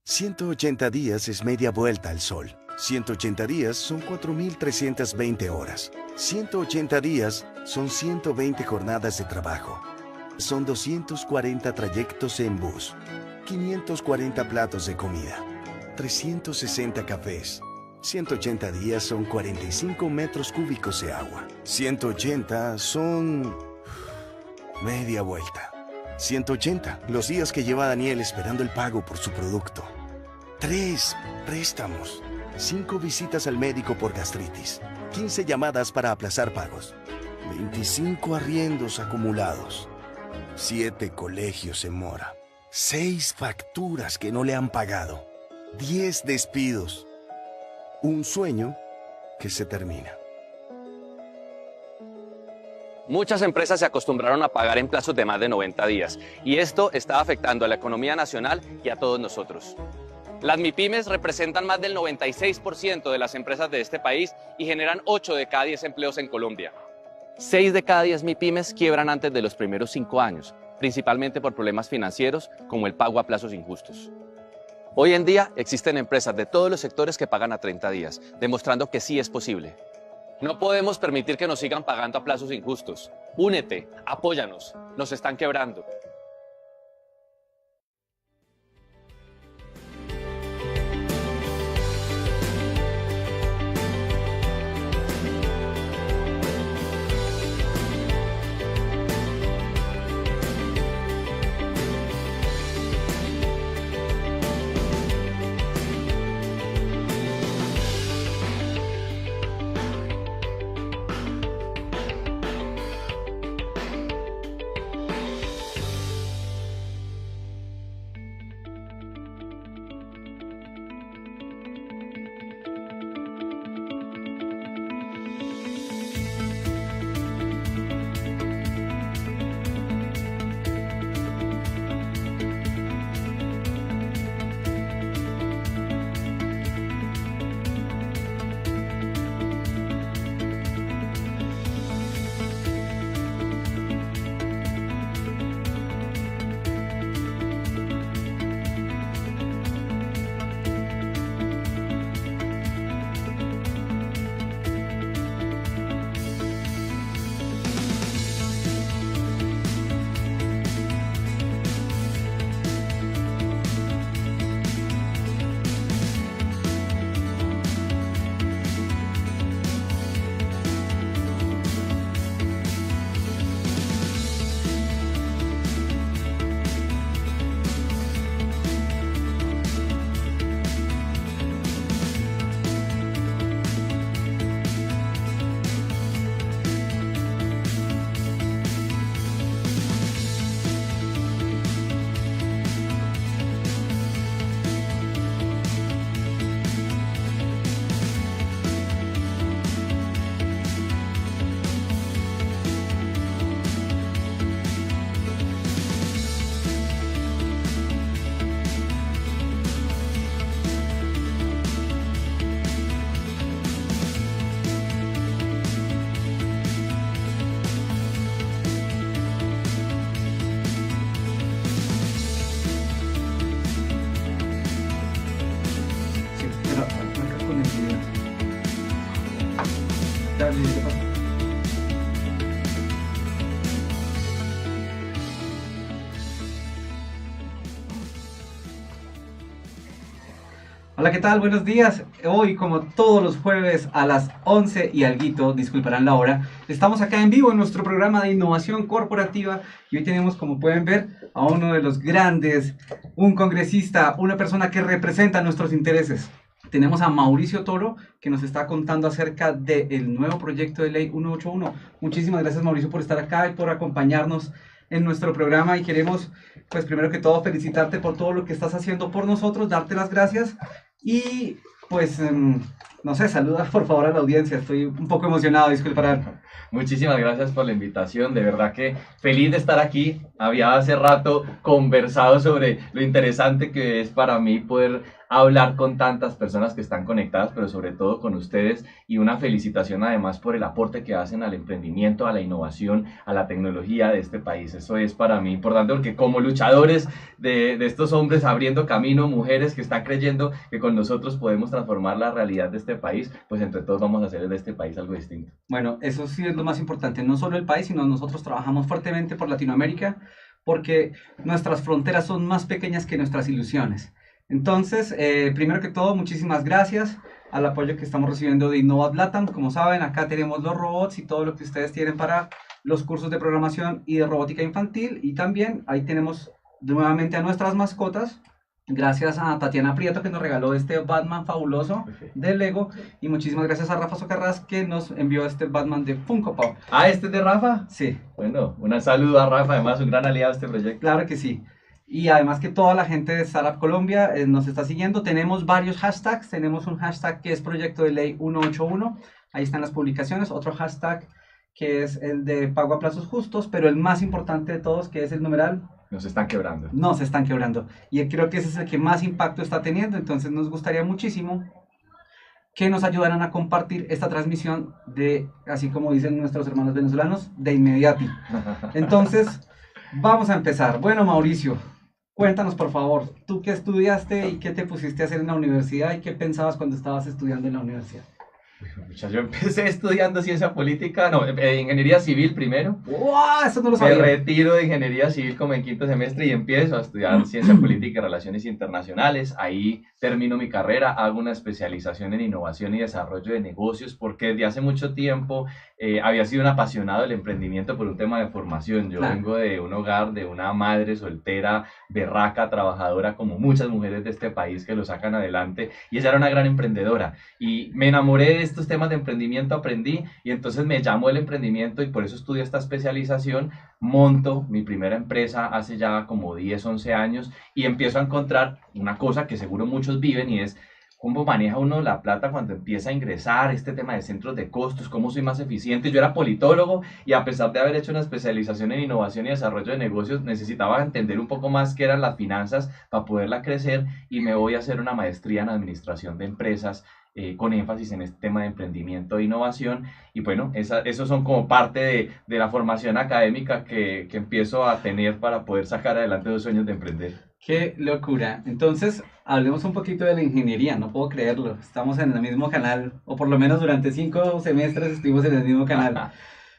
180 días es media vuelta al sol. 180 días son 4.320 horas. 180 días son 120 jornadas de trabajo. Son 240 trayectos en bus, 540 platos de comida, 360 cafés. 180 días son 45 metros cúbicos de agua. 180 son media vuelta. 180, los días que lleva Daniel esperando el pago por su producto. 3 préstamos. 5 visitas al médico por gastritis. 15 llamadas para aplazar pagos. 25 arriendos acumulados. 7 colegios en mora. 6 facturas que no le han pagado. 10 despidos. Un sueño que se termina. Muchas empresas se acostumbraron a pagar en plazos de más de 90 días y esto está afectando a la economía nacional y a todos nosotros. Las MIPYMES representan más del 96% de las empresas de este país y generan 8 de cada 10 empleos en Colombia. 6 de cada 10 MIPYMES quiebran antes de los primeros 5 años, principalmente por problemas financieros como el pago a plazos injustos. Hoy en día existen empresas de todos los sectores que pagan a 30 días, demostrando que sí es posible. No podemos permitir que nos sigan pagando a plazos injustos. Únete, apóyanos, nos están quebrando. Hola, ¿qué tal? Buenos días. Hoy, como todos los jueves a las 11 y alguito, disculparán la hora, estamos acá en vivo en nuestro programa de innovación corporativa y hoy tenemos, como pueden ver, a uno de los grandes, un congresista, una persona que representa nuestros intereses. Tenemos a Mauricio Toro, que nos está contando acerca del nuevo proyecto de ley 181. Muchísimas gracias, Mauricio, por estar acá y por acompañarnos en nuestro programa, y queremos, pues primero que todo, felicitarte por todo lo que estás haciendo por nosotros, darte las gracias y pues no sé, saluda por favor a la audiencia. Estoy un poco emocionado, disculparán. Muchísimas gracias por la invitación, de verdad que feliz de estar aquí. Había hace rato conversado sobre lo interesante que es para mí poder hablar con tantas personas que están conectadas, pero sobre todo con ustedes, y una felicitación además por el aporte que hacen al emprendimiento, a la innovación, a la tecnología de este país. Eso es para mí importante porque como luchadores de estos hombres abriendo camino, mujeres que están creyendo que con nosotros podemos transformar la realidad de este país, pues entre todos vamos a hacer de este país algo distinto. Bueno, eso sí es lo más importante, no solo el país, sino nosotros trabajamos fuertemente por Latinoamérica porque nuestras fronteras son más pequeñas que nuestras ilusiones. Entonces, primero que todo, muchísimas gracias al apoyo que estamos recibiendo de Innovat Latam. Como saben, acá tenemos los robots y todo lo que ustedes tienen para los cursos de programación y de robótica infantil. Y también ahí tenemos nuevamente a nuestras mascotas. Gracias a Tatiana Prieto que nos regaló este Batman fabuloso de Lego. Y muchísimas gracias a Rafa Socarrás que nos envió este Batman de Funko Pop. Ah, ¿este es de Rafa? Sí. Bueno, un saludo a Rafa, además un gran aliado de este proyecto. Claro que sí. Y además que toda la gente de Startup Colombia nos está siguiendo. Tenemos varios hashtags. Tenemos un hashtag que es Proyecto de Ley 181. Ahí están las publicaciones. Otro hashtag que es el de Pago a Plazos Justos. Pero el más importante de todos, que es el numeral... Nos están quebrando. Nos están quebrando. Y creo que ese es el que más impacto está teniendo. Entonces nos gustaría muchísimo que nos ayudaran a compartir esta transmisión de, así como dicen nuestros hermanos venezolanos, de inmediati. Entonces, vamos a empezar. Bueno, Mauricio, cuéntanos por favor, ¿tú qué estudiaste y qué te pusiste a hacer en la universidad y qué pensabas cuando estabas estudiando en la universidad? Yo empecé estudiando ciencia política, no, ingeniería civil primero. ¡Wow! Eso no lo Me sabía. retiro de ingeniería civil como en quinto semestre y empiezo a estudiar ciencia política y relaciones internacionales. Ahí termino mi carrera, hago una especialización en innovación y desarrollo de negocios porque desde hace mucho tiempo había sido un apasionado del emprendimiento por un tema de formación. Yo Claro. vengo de un hogar de una madre soltera, berraca, trabajadora, como muchas mujeres de este país que lo sacan adelante, y ella era una gran emprendedora. Y me enamoré de estos temas de emprendimiento, aprendí, y entonces me llamó el emprendimiento y por eso estudio esta especialización, monto mi primera empresa hace ya como 10, 11 años y empiezo a encontrar una cosa que seguro muchos viven y es cómo maneja uno la plata cuando empieza a ingresar, este tema de centros de costos, cómo soy más eficiente. Yo era politólogo y a pesar de haber hecho una especialización en innovación y desarrollo de negocios, necesitaba entender un poco más qué eran las finanzas para poderla crecer y me voy a hacer una maestría en administración de empresas con énfasis en este tema de emprendimiento e innovación. Y bueno, esos son como parte de la formación académica que empiezo a tener para poder sacar adelante los sueños de emprender. ¡Qué locura! Entonces, hablemos un poquito de la ingeniería, no puedo creerlo. Estamos en el mismo canal, o por lo menos durante 5 semestres estuvimos en el mismo canal.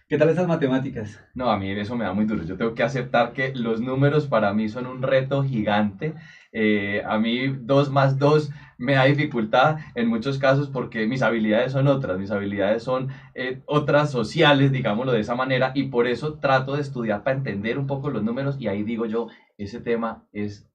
¿Qué tal esas matemáticas? No, a mí eso me da muy duro. Yo tengo que aceptar que los números para mí son un reto gigante. A mí 2 más 2 me da dificultad en muchos casos porque mis habilidades son otras. Mis habilidades son otras sociales, digámoslo de esa manera, y por eso trato de estudiar para entender un poco los números y ahí digo yo, ese tema es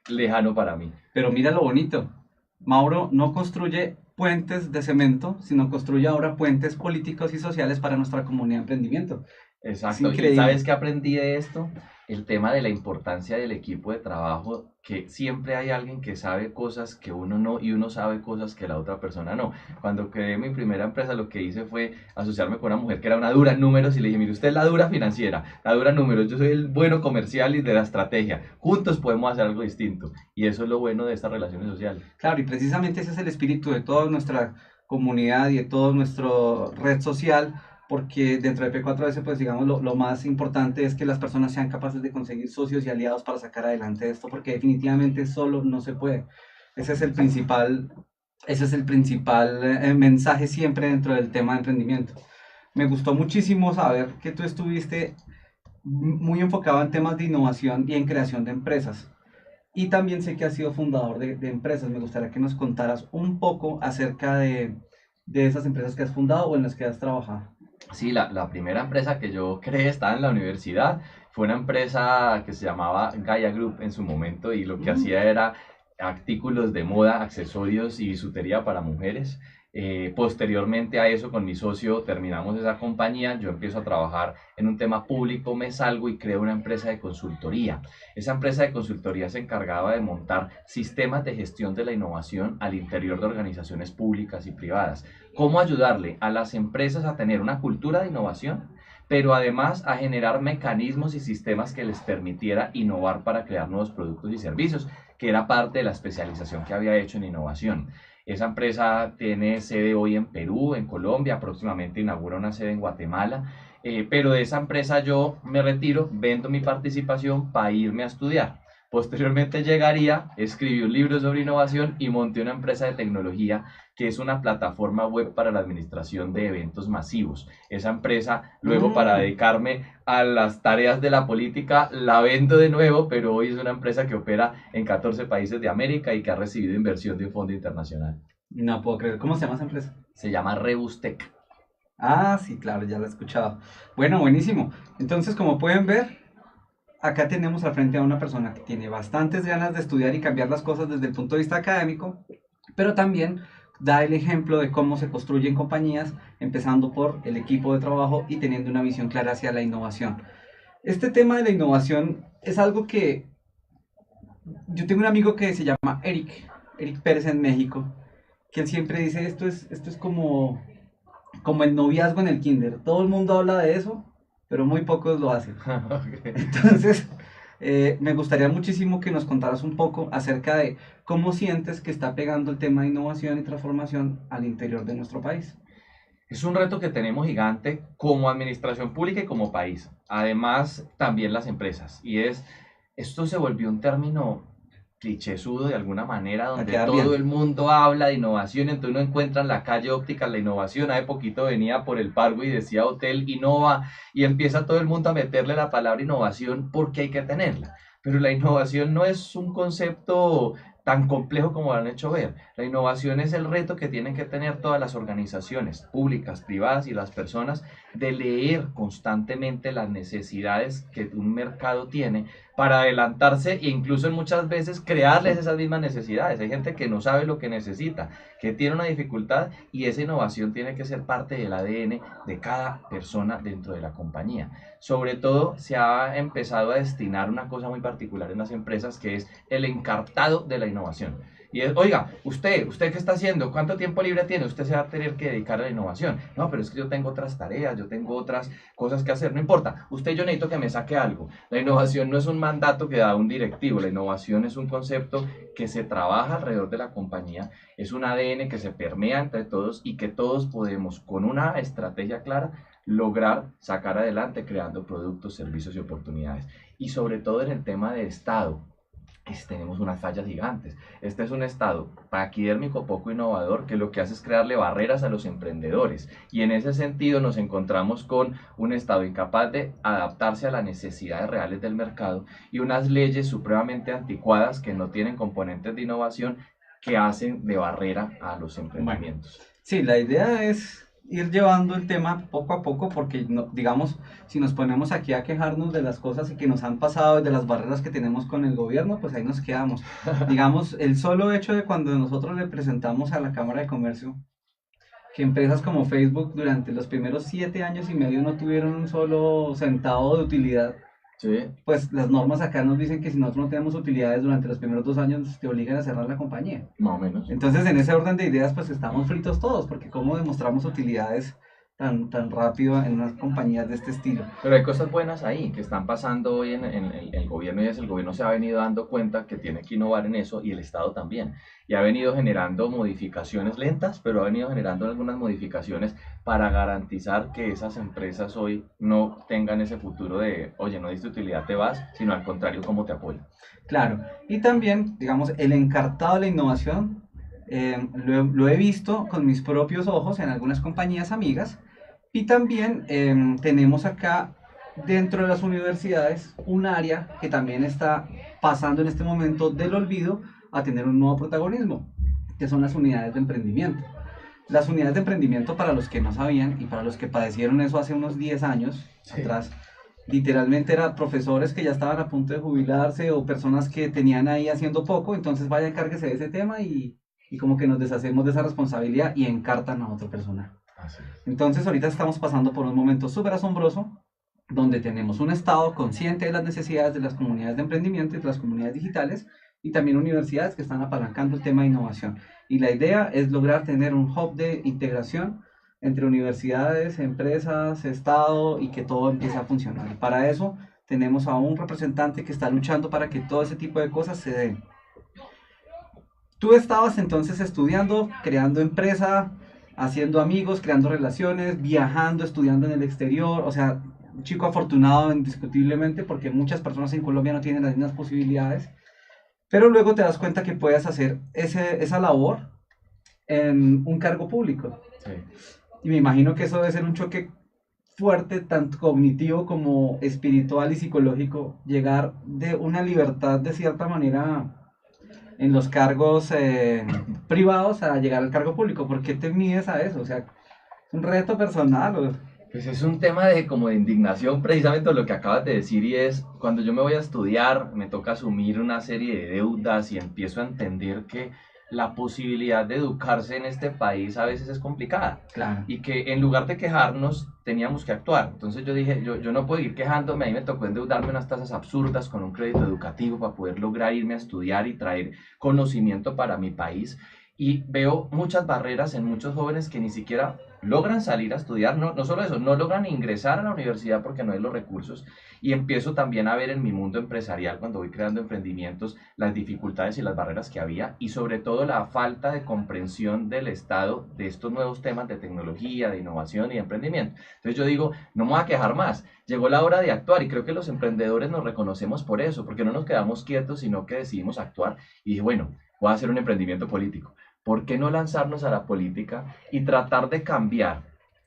lejano para mí. Pero mira lo bonito. Mauro no construye puentes de cemento, sino construye ahora puentes políticos y sociales para nuestra comunidad de emprendimiento. Exacto. ¿Y Increíble. sabes qué aprendí de esto? El tema de la importancia del equipo de trabajo, que siempre hay alguien que sabe cosas que uno no y uno sabe cosas que la otra persona no. Cuando creé mi primera empresa, lo que hice fue asociarme con una mujer que era una dura en números y le dije, mire, usted es la dura financiera, la dura en números, yo soy el bueno comercial y de la estrategia. Juntos podemos hacer algo distinto. Y eso es lo bueno de estas relaciones sociales. Claro, y precisamente ese es el espíritu de toda nuestra comunidad y de toda nuestra red social, porque dentro de P4S, pues digamos, lo más importante es que las personas sean capaces de conseguir socios y aliados para sacar adelante esto, porque definitivamente solo no se puede. Ese es el principal mensaje siempre dentro del tema de emprendimiento. Me gustó muchísimo saber que tú estuviste muy enfocado en temas de innovación y en creación de empresas. Y también sé que has sido fundador de empresas. Me gustaría que nos contaras un poco acerca de esas empresas que has fundado o en las que has trabajado. Sí, la primera empresa que yo creé estaba en la universidad. Fue una empresa que se llamaba Gaia Group en su momento y lo que hacía era artículos de moda, accesorios y bisutería para mujeres. Posteriormente a eso, con mi socio terminamos esa compañía. Yo empiezo a trabajar en un tema público, me salgo y creo una empresa de consultoría. Esa empresa de consultoría se encargaba de montar sistemas de gestión de la innovación al interior de organizaciones públicas y privadas. ¿Cómo ayudarle a las empresas a tener una cultura de innovación, pero además a generar mecanismos y sistemas que les permitiera innovar para crear nuevos productos y servicios, que era parte de la especialización que había hecho en innovación. Esa empresa tiene sede hoy en Perú, en Colombia, próximamente inaugura una sede en Guatemala, pero de esa empresa yo me retiro, vendo mi participación para irme a estudiar. Posteriormente llegaría, escribí un libro sobre innovación y monté una empresa de tecnología que es una plataforma web para la administración de eventos masivos. Esa empresa, luego para dedicarme a las tareas de la política, la vendo de nuevo, pero hoy es una empresa que opera en 14 países de América y que ha recibido inversión de un fondo internacional. No puedo creer. ¿Cómo se llama esa empresa? Se llama Rebustec. Ah, sí, claro, ya la he escuchado. Bueno, buenísimo. Entonces, como pueden ver, acá tenemos al frente a una persona que tiene bastantes ganas de estudiar y cambiar las cosas desde el punto de vista académico, pero también da el ejemplo de cómo se construyen compañías, empezando por el equipo de trabajo y teniendo una visión clara hacia la innovación. Este tema de la innovación es algo que yo tengo un amigo que se llama Eric Pérez en México, que él siempre dice esto es como el noviazgo en el kinder. Todo el mundo habla de eso, pero muy pocos lo hacen. Okay. Entonces, me gustaría muchísimo que nos contaras un poco acerca de cómo sientes que está pegando el tema de innovación y transformación al interior de nuestro país. Es un reto que tenemos gigante como administración pública y como país. Además, también las empresas. Esto se volvió un término clichésudo de alguna manera, donde todo el mundo habla de innovación, entonces uno encuentra en la calle óptica la innovación. Hace poquito venía por el Pargo y decía Hotel Innova, y empieza todo el mundo a meterle la palabra innovación porque hay que tenerla. Pero la innovación no es un concepto tan complejo como lo han hecho ver. La innovación es el reto que tienen que tener todas las organizaciones públicas, privadas y las personas, de leer constantemente las necesidades que un mercado tiene para adelantarse e incluso muchas veces crearles esas mismas necesidades. Hay gente que no sabe lo que necesita, que tiene una dificultad, y esa innovación tiene que ser parte del ADN de cada persona dentro de la compañía. Sobre todo se ha empezado a destinar una cosa muy particular en las empresas, que es el encartado de la innovación. Y es, oiga, usted qué está haciendo, ¿cuánto tiempo libre tiene? Usted se va a tener que dedicar a la innovación. No, pero es que yo tengo otras tareas, yo tengo otras cosas que hacer. No importa, yo necesito que me saque algo. La innovación no es un mandato que da un directivo, la innovación es un concepto que se trabaja alrededor de la compañía, es un ADN que se permea entre todos y que todos podemos, con una estrategia clara, lograr sacar adelante creando productos, servicios y oportunidades. Y sobre todo en el tema de Estado, tenemos unas fallas gigantes. Este es un Estado paquidérmico, poco innovador, que lo que hace es crearle barreras a los emprendedores, y en ese sentido nos encontramos con un Estado incapaz de adaptarse a las necesidades reales del mercado y unas leyes supremamente anticuadas que no tienen componentes de innovación, que hacen de barrera a los emprendimientos. Bueno, sí, la idea es ir llevando el tema poco a poco, porque no, digamos, si nos ponemos aquí a quejarnos de las cosas que nos han pasado y de las barreras que tenemos con el gobierno, pues ahí nos quedamos. Digamos, el solo hecho de cuando nosotros le presentamos a la Cámara de Comercio que empresas como Facebook durante los primeros 7 años y medio no tuvieron un solo centavo de utilidad, sí, pues las normas acá nos dicen que si nosotros no tenemos utilidades durante los primeros 2 años, te obligan a cerrar la compañía. Más o menos. Entonces, en ese orden de ideas, pues estamos fritos todos, porque ¿cómo demostramos utilidades tan rápido en unas compañías de este estilo? Pero hay cosas buenas ahí que están pasando hoy en el gobierno, y es el gobierno se ha venido dando cuenta que tiene que innovar en eso, y el Estado también. Y ha venido generando modificaciones lentas, pero ha venido generando algunas modificaciones para garantizar que esas empresas hoy no tengan ese futuro de, oye, no diste utilidad, te vas, sino al contrario, ¿cómo te apoyo? Claro, y también, digamos, el encartado de la innovación, lo he visto con mis propios ojos en algunas compañías amigas, y también tenemos acá dentro de las universidades un área que también está pasando en este momento del olvido a tener un nuevo protagonismo, que son las unidades de emprendimiento. Las unidades de emprendimiento, para los que no sabían y para los que padecieron eso hace unos 10 años atrás, literalmente eran profesores que ya estaban a punto de jubilarse o personas que tenían ahí haciendo poco, entonces vaya, encárguese de ese tema y como que nos deshacemos de esa responsabilidad y encartan a otra persona. Entonces ahorita estamos pasando por un momento súper asombroso, donde tenemos un Estado consciente de las necesidades de las comunidades de emprendimiento y de las comunidades digitales, y también universidades que están apalancando el tema de innovación. Y la idea es lograr tener un hub de integración entre universidades, empresas, Estado y que todo empiece a funcionar. Y para eso tenemos a un representante que está luchando para que todo ese tipo de cosas se den. Tú estabas entonces estudiando, creando empresa, haciendo amigos, creando relaciones, viajando, estudiando en el exterior, o sea, un chico afortunado indiscutiblemente porque muchas personas en Colombia no tienen las mismas posibilidades, pero luego te das cuenta que puedes hacer esa labor en un cargo público. Sí. Y me imagino que eso debe ser un choque fuerte, tanto cognitivo como espiritual y psicológico, llegar de una libertad de cierta manera en los cargos privados a llegar al cargo público. ¿Por qué te mides a eso? O sea, es un reto personal. Pues es un tema de como de indignación, precisamente lo que acabas de decir, y es cuando yo me voy a estudiar, me toca asumir una serie de deudas y empiezo a entender que la posibilidad de educarse en este país a veces es complicada. Claro. Y que en lugar de quejarnos teníamos que actuar. Entonces yo dije, yo no puedo ir quejándome, a mí me tocó endeudarme unas tasas absurdas con un crédito educativo para poder lograr irme a estudiar y traer conocimiento para mi país. Y veo muchas barreras en muchos jóvenes que ni siquiera logran salir a estudiar, no solo eso, no logran ingresar a la universidad porque no hay los recursos. Y empiezo también a ver en mi mundo empresarial, cuando voy creando emprendimientos, las dificultades y las barreras que había, y sobre todo la falta de comprensión del Estado de estos nuevos temas de tecnología, de innovación y de emprendimiento. Entonces yo digo, no me voy a quejar más, llegó la hora de actuar, y creo que los emprendedores nos reconocemos por eso, porque no nos quedamos quietos, sino que decidimos actuar. Y dije, bueno, voy a hacer un emprendimiento político. ¿Por qué no lanzarnos a la política y tratar de cambiar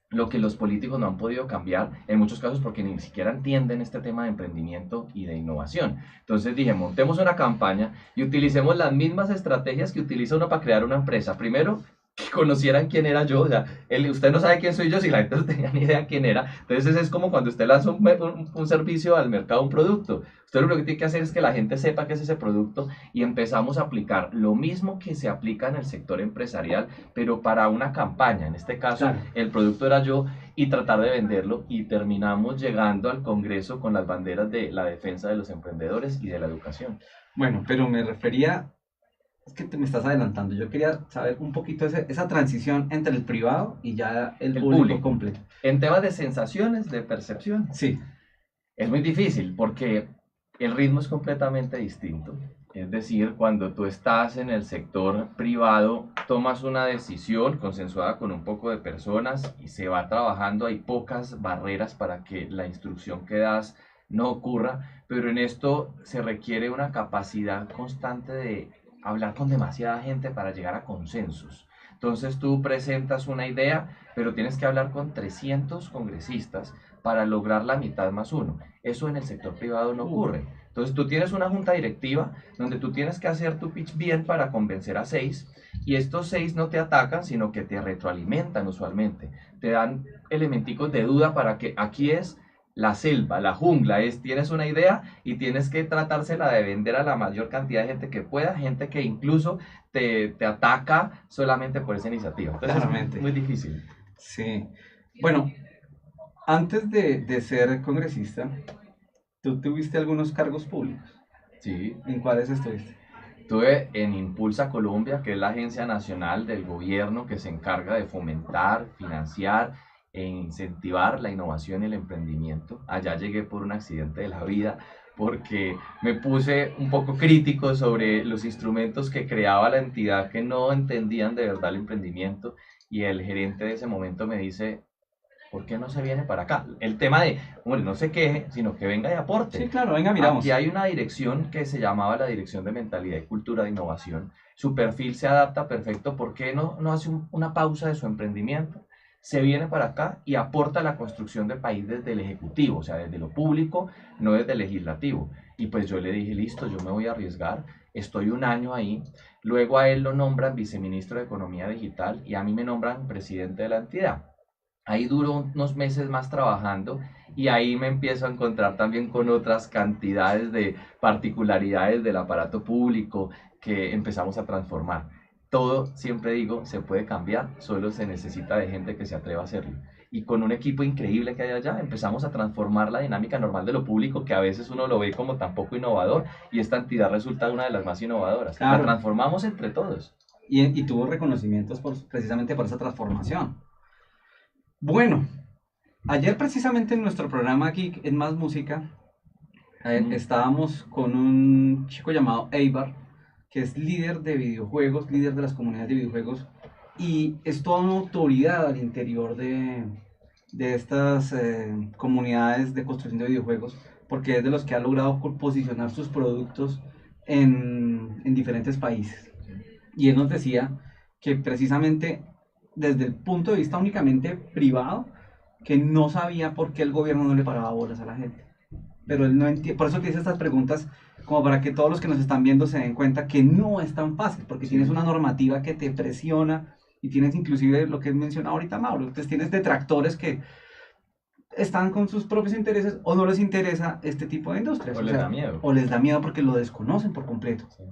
lo que los políticos no han podido cambiar, en muchos casos porque ni siquiera entienden este tema de emprendimiento y de innovación? Entonces dije, montemos una campaña y utilicemos las mismas estrategias que utiliza uno para crear una empresa. Primero, que conocieran quién era yo, o sea, usted no sabe quién soy yo si la gente no tenía ni idea quién era. Entonces es como cuando usted lanza un servicio al mercado, un producto. Usted lo que tiene que hacer es que la gente sepa qué es ese producto, y empezamos a aplicar lo mismo que se aplica en el sector empresarial, pero para una campaña. En este caso, Claro. el producto era yo, y tratar de venderlo, y terminamos llegando al Congreso con las banderas de la defensa de los emprendedores y de la educación. Bueno, pero me refería, es que te me estás adelantando. Yo quería saber un poquito esa transición entre el privado y ya el público completo. En temas de sensaciones, de percepción, Sí, es muy difícil porque el ritmo es completamente distinto. Es decir, cuando tú estás en el sector privado, tomas una decisión consensuada con un poco de personas y se va trabajando. Hay pocas barreras para que la instrucción que das no ocurra, pero en esto se requiere una capacidad constante de hablar con demasiada gente para llegar a consensos. Entonces tú presentas una idea, pero tienes que hablar con 300 congresistas para lograr la mitad más uno. Eso en el sector privado no ocurre. Entonces tú tienes una junta directiva donde tú tienes que hacer tu pitch bien para convencer a 6, y estos 6 no te atacan, sino que te retroalimentan usualmente. Te dan elementicos de duda para que aquí es la selva, la jungla, tienes una idea y tienes que tratársela de vender a la mayor cantidad de gente que pueda, gente que incluso te ataca solamente por esa iniciativa. Entonces claramente. es muy difícil. Sí. Bueno, antes de ser congresista, ¿tú tuviste algunos cargos públicos? Sí. ¿En cuáles estuviste? Estuve en Impulsa Colombia, que es la agencia nacional del gobierno que se encarga de fomentar, financiar e incentivar la innovación y el emprendimiento. Allá llegué por un accidente de la vida, porque me puse un poco crítico sobre los instrumentos que creaba la entidad, que no entendían de verdad el emprendimiento, y el gerente de ese momento me dice, ¿por qué no se viene para acá? El tema de, hombre, no se queje, sino que venga y aporte. Sí, claro, venga, miramos. Aquí hay una dirección que se llamaba la Dirección de Mentalidad y Cultura de Innovación. Su perfil se adapta perfecto. ¿Por qué no hace una pausa de su emprendimiento? Se viene para acá y aporta a la construcción del país desde el Ejecutivo, o sea, desde lo público, no desde el Legislativo. Y pues yo le dije, listo, yo me voy a arriesgar, estoy un año ahí. Luego a él lo nombran viceministro de Economía Digital y a mí me nombran presidente de la entidad. Ahí duró unos meses más trabajando, y ahí me empiezo a encontrar también con otras cantidades de particularidades del aparato público que empezamos a transformar. Todo, siempre digo, se puede cambiar, solo se necesita de gente que se atreva a hacerlo. Y con un equipo increíble que hay allá, empezamos a transformar la dinámica normal de lo público, que a veces uno lo ve como tan poco innovador, y esta entidad resulta una de las más innovadoras. Claro. La transformamos entre todos. Y tuvo reconocimientos precisamente por esa transformación. Bueno, ayer precisamente en nuestro programa Geek en Más Música, estábamos con un chico llamado Eibar, que es líder de videojuegos, líder de las comunidades de videojuegos, y es toda una autoridad al interior de estas comunidades de construcción de videojuegos, porque es de los que ha logrado posicionar sus productos en diferentes países. Y él nos decía que precisamente desde el punto de vista únicamente privado, que no sabía por qué el gobierno no le paraba bolas a la gente. Pero él no entiende, por eso te hice estas preguntas, como para que todos los que nos están viendo se den cuenta que no es tan fácil, porque tienes una normativa que te presiona y tienes inclusive lo que mencionaba ahorita Mauro, entonces tienes detractores que están con sus propios intereses o no les interesa este tipo de industrias. O les da miedo. O les da miedo porque lo desconocen por completo. Sí.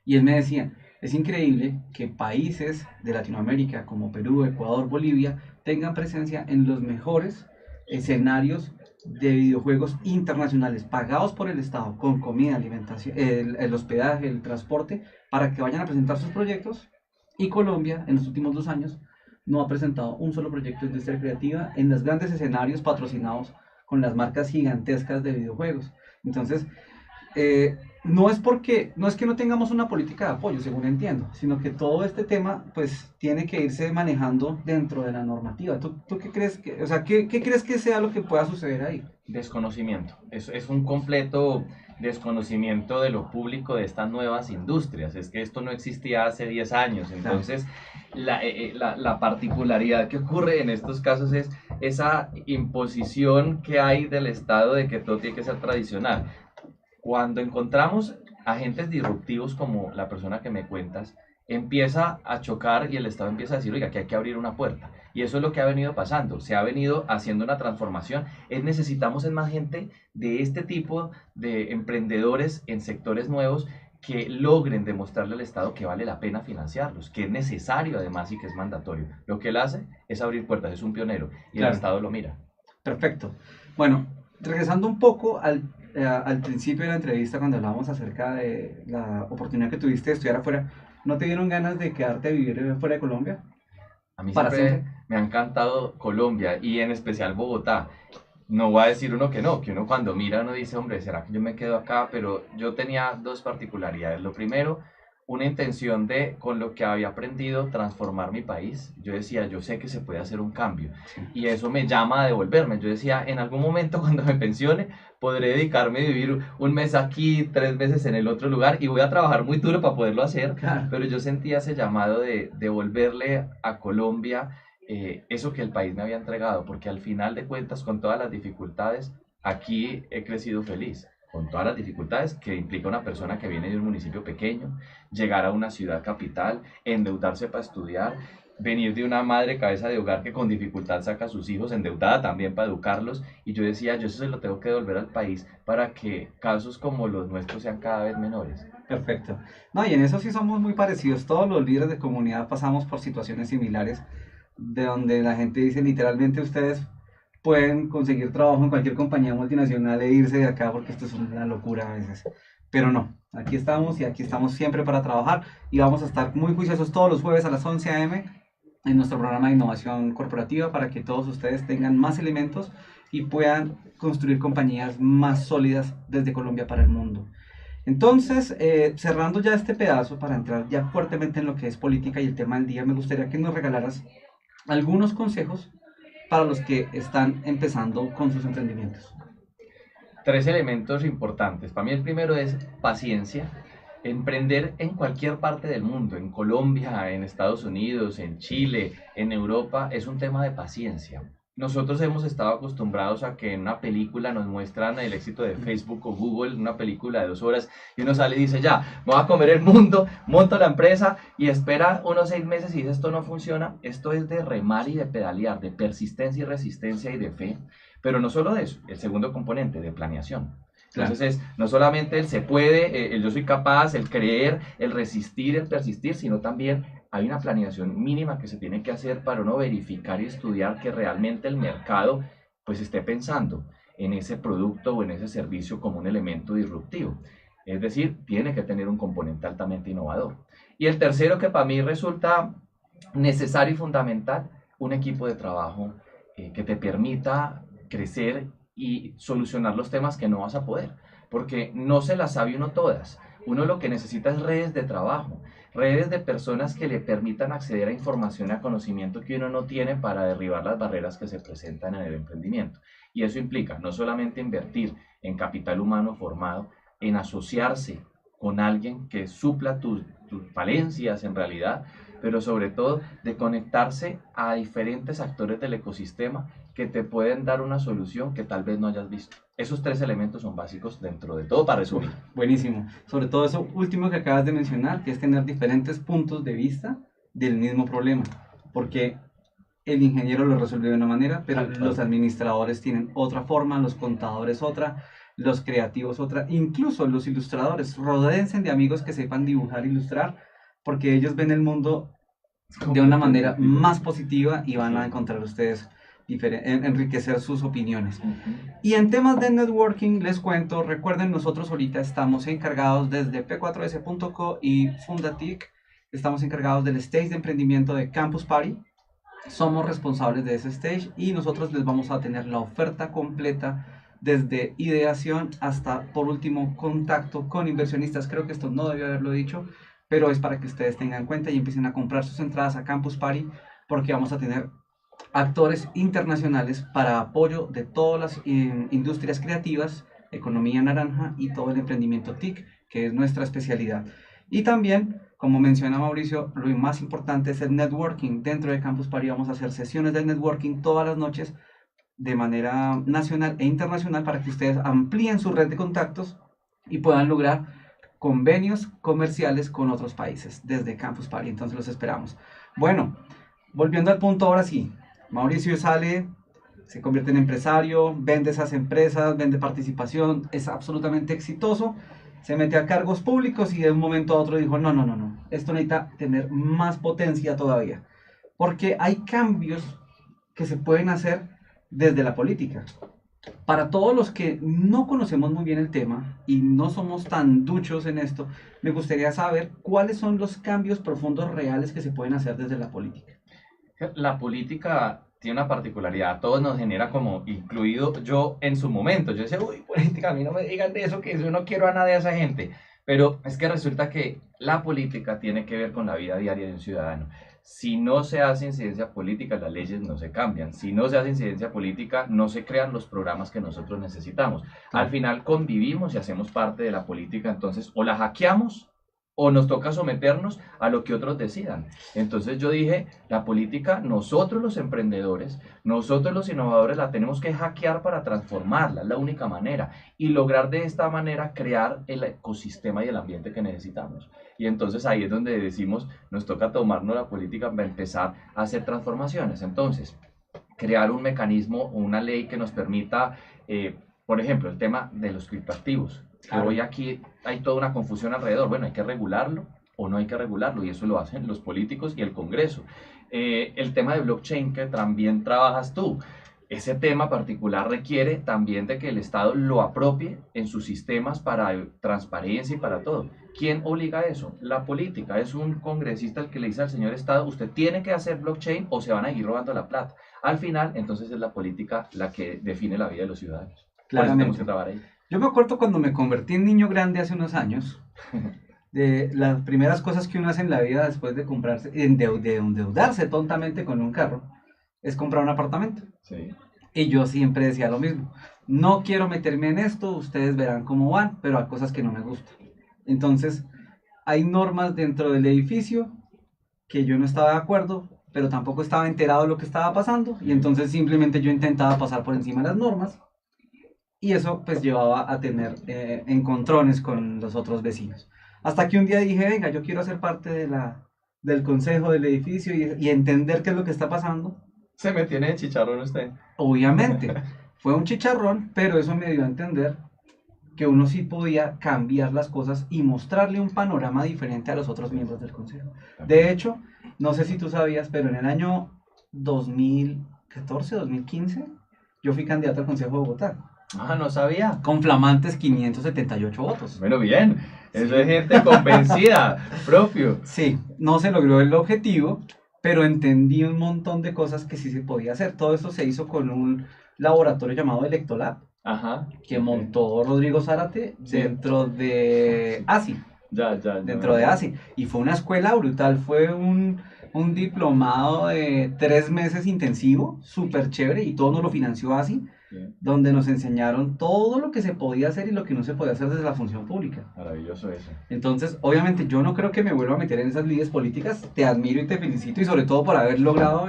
Y él me decía, es increíble que países de Latinoamérica como Perú, Ecuador, Bolivia tengan presencia en los mejores escenarios de videojuegos internacionales pagados por el Estado con comida, alimentación, el hospedaje, el transporte para que vayan a presentar sus proyectos, y Colombia en los últimos 2 años no ha presentado un solo proyecto de industria creativa en los grandes escenarios patrocinados con las marcas gigantescas de videojuegos. Entonces, no es que no tengamos una política de apoyo, según entiendo, sino que todo este tema pues tiene que irse manejando dentro de la normativa. ¿Tú qué crees que, o sea, qué crees que sea lo que pueda suceder ahí? Desconocimiento. Es un completo desconocimiento de lo público de estas nuevas industrias. Es que esto no existía hace 10 años. Entonces, la particularidad que ocurre en estos casos es esa imposición que hay del Estado de que todo tiene que ser tradicional. Cuando encontramos agentes disruptivos como la persona que me cuentas, empieza a chocar y el Estado empieza a decir, oiga, que hay que abrir una puerta. Y eso es lo que ha venido pasando, se ha venido haciendo una transformación. Necesitamos más gente de este tipo de emprendedores en sectores nuevos que logren demostrarle al Estado que vale la pena financiarlos, que es necesario además y que es mandatorio. Lo que él hace es abrir puertas, es un pionero y claro, el Estado lo mira. Perfecto. Bueno, regresando un poco al principio de la entrevista, cuando hablábamos acerca de la oportunidad que tuviste de estudiar afuera, ¿no te dieron ganas de quedarte a vivir fuera de Colombia? A mí siempre me ha encantado Colombia y en especial Bogotá. No voy a decir uno que no, que uno cuando mira uno dice, hombre, ¿será que yo me quedo acá? Pero yo tenía 2 particularidades. Lo primero, una intención de, con lo que había aprendido, transformar mi país. Yo decía, yo sé que se puede hacer un cambio y eso me llama a devolverme. Yo decía, en algún momento cuando me pensione, podré dedicarme a vivir 1 mes aquí, 3 meses en el otro lugar y voy a trabajar muy duro para poderlo hacer. Claro. Pero yo sentía ese llamado de devolverle a Colombia eso que el país me había entregado, porque al final de cuentas, con todas las dificultades, aquí he crecido feliz. Con todas las dificultades que implica una persona que viene de un municipio pequeño, llegar a una ciudad capital, endeudarse para estudiar, venir de una madre cabeza de hogar que con dificultad saca a sus hijos, endeudada también para educarlos, y yo decía, yo eso se lo tengo que devolver al país para que casos como los nuestros sean cada vez menores. Perfecto. No, y en eso sí somos muy parecidos, todos los líderes de comunidad pasamos por situaciones similares, de donde la gente dice literalmente ustedes pueden conseguir trabajo en cualquier compañía multinacional e irse de acá porque esto es una locura a veces. Pero no, aquí estamos y aquí estamos siempre para trabajar y vamos a estar muy juiciosos todos los jueves a las 11 a.m. en nuestro programa de innovación corporativa para que todos ustedes tengan más elementos y puedan construir compañías más sólidas desde Colombia para el mundo. Entonces, cerrando ya este pedazo para entrar ya fuertemente en lo que es política y el tema del día, me gustaría que nos regalaras algunos consejos para los que están empezando con sus emprendimientos. 3 elementos importantes. Para mí el primero es paciencia. Emprender en cualquier parte del mundo, en Colombia, en Estados Unidos, en Chile, en Europa, es un tema de paciencia. Nosotros hemos estado acostumbrados a que en una película nos muestran el éxito de Facebook o Google, una película de 2 horas, y uno sale y dice, ya, me voy a comer el mundo, monto la empresa y espera unos 6 meses y dice, esto no funciona. Esto es de remar y de pedalear, de persistencia y resistencia y de fe. Pero no solo de eso, el segundo componente, de planeación. Entonces es no solamente el se puede, el yo soy capaz, el creer, el resistir, el persistir, sino también hay una planeación mínima que se tiene que hacer para uno verificar y estudiar que realmente el mercado pues esté pensando en ese producto o en ese servicio como un elemento disruptivo. Es decir, tiene que tener un componente altamente innovador. Y el tercero que para mí resulta necesario y fundamental, un equipo de trabajo que te permita crecer y solucionar los temas que no vas a poder, porque no se las sabe uno todas. Uno lo que necesita es redes de trabajo, redes de personas que le permitan acceder a información y a conocimiento que uno no tiene para derribar las barreras que se presentan en el emprendimiento. Y eso implica no solamente invertir en capital humano formado, en asociarse con alguien que supla tus falencias en realidad, pero sobre todo de conectarse a diferentes actores del ecosistema que te pueden dar una solución que tal vez no hayas visto. Esos 3 elementos son básicos dentro de todo, para resumir. Buenísimo. Sobre todo eso último que acabas de mencionar, que es tener diferentes puntos de vista del mismo problema. Porque el ingeniero lo resuelve de una manera, pero los administradores tienen otra forma, los contadores otra, los creativos otra, incluso los ilustradores. Rodéense de amigos que sepan dibujar e ilustrar, porque ellos ven el mundo de una manera más positiva y van a encontrar ustedes enriquecer sus opiniones. Y en temas de networking les cuento, recuerden, nosotros ahorita estamos encargados desde P4S.co y Fundatic, estamos encargados del stage de emprendimiento de Campus Party. Somos responsables de ese stage y nosotros les vamos a tener la oferta completa desde ideación hasta, por último, contacto con inversionistas. Creo que esto no debía haberlo dicho, pero es para que ustedes tengan en cuenta y empiecen a comprar sus entradas a Campus Party, porque vamos a tener actores internacionales para apoyo de todas las industrias creativas, economía naranja y todo el emprendimiento TIC, que es nuestra especialidad. Y también, como menciona Mauricio, lo más importante es el networking. Dentro de Campus Party vamos a hacer sesiones de networking todas las noches de manera nacional e internacional para que ustedes amplíen su red de contactos y puedan lograr convenios comerciales con otros países desde Campus Party. Entonces los esperamos. Bueno, volviendo al punto ahora sí, Mauricio sale, se convierte en empresario, vende esas empresas, vende participación, es absolutamente exitoso, se mete a cargos públicos y de un momento a otro dijo, no, esto necesita tener más potencia todavía, porque hay cambios que se pueden hacer desde la política. Para todos los que no conocemos muy bien el tema y no somos tan duchos en esto, me gustaría saber cuáles son los cambios profundos reales que se pueden hacer desde la política. La política tiene una particularidad, a todos nos genera como, incluido yo en su momento, yo decía, uy, política, a mí no me digan de eso, que yo no quiero a nadie de esa gente, pero es que resulta que la política tiene que ver con la vida diaria de un ciudadano. Si no se hace incidencia política, las leyes no se cambian. Si no se hace incidencia política, no se crean los programas que nosotros necesitamos. Al final convivimos y hacemos parte de la política, entonces o la hackeamos o nos toca someternos a lo que otros decidan. Entonces yo dije, la política, nosotros los emprendedores, nosotros los innovadores la tenemos que hackear para transformarla, es la única manera, y lograr de esta manera crear el ecosistema y el ambiente que necesitamos. Y entonces ahí es donde decimos, nos toca tomarnos la política para empezar a hacer transformaciones. Entonces, crear un mecanismo o una ley que nos permita, por ejemplo, el tema de los criptoactivos. Claro. Hoy aquí hay toda una confusión alrededor. Bueno, ¿hay que regularlo o no hay que regularlo? Y eso lo hacen los políticos y el Congreso. El tema de blockchain que también trabajas tú. Ese tema particular requiere también de que el Estado lo apropie en sus sistemas para transparencia y para todo. ¿Quién obliga a eso? La política. Es un congresista el que le dice al señor Estado, usted tiene que hacer blockchain o se van a ir robando la plata. Al final, entonces es la política la que define la vida de los ciudadanos. Claramente. Por eso tenemos que trabajar ahí. Yo me acuerdo cuando me convertí en niño grande hace unos años, de las primeras cosas que uno hace en la vida después de comprarse, de endeudarse tontamente con un carro, es comprar un apartamento. Sí. Y yo siempre decía lo mismo, no quiero meterme en esto, ustedes verán cómo van, pero hay cosas que no me gustan. Entonces, hay normas dentro del edificio que yo no estaba de acuerdo, pero tampoco estaba enterado de lo que estaba pasando, y entonces simplemente yo intentaba pasar por encima de las normas, y eso pues llevaba a tener encontrones con los otros vecinos. Hasta que un día dije, venga, yo quiero ser parte del consejo del edificio y entender qué es lo que está pasando. ¿Se me tiene de chicharrón usted? Obviamente, fue un chicharrón, pero eso me dio a entender que uno sí podía cambiar las cosas y mostrarle un panorama diferente a los otros miembros del consejo. De hecho, no sé si tú sabías, pero en el año 2014, 2015, yo fui candidato al Consejo de Bogotá. Ah, no sabía. Con flamantes 578 votos. Bueno, bien. Eso es gente convencida, propio. Sí, no se logró el objetivo, pero entendí un montón de cosas que sí se podía hacer. Todo esto se hizo con un laboratorio llamado Electolab, Ajá. que Ok. montó Rodrigo Zárate Sí. dentro de ASI, Ya, dentro de ASI. Y fue una escuela brutal, fue un diplomado de 3 meses intensivo, súper chévere, y todo nos lo financió ASI, Bien. donde nos enseñaron todo lo que se podía hacer y lo que no se podía hacer desde la función pública. Maravilloso eso. Entonces, obviamente, yo no creo que me vuelva a meter en esas lides políticas. Te admiro y te felicito, y sobre todo por haber logrado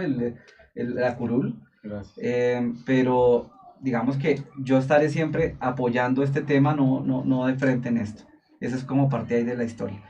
la curul. Gracias. Pero digamos que yo estaré siempre apoyando este tema, no de frente en esto. Esa es como parte ahí de la historia.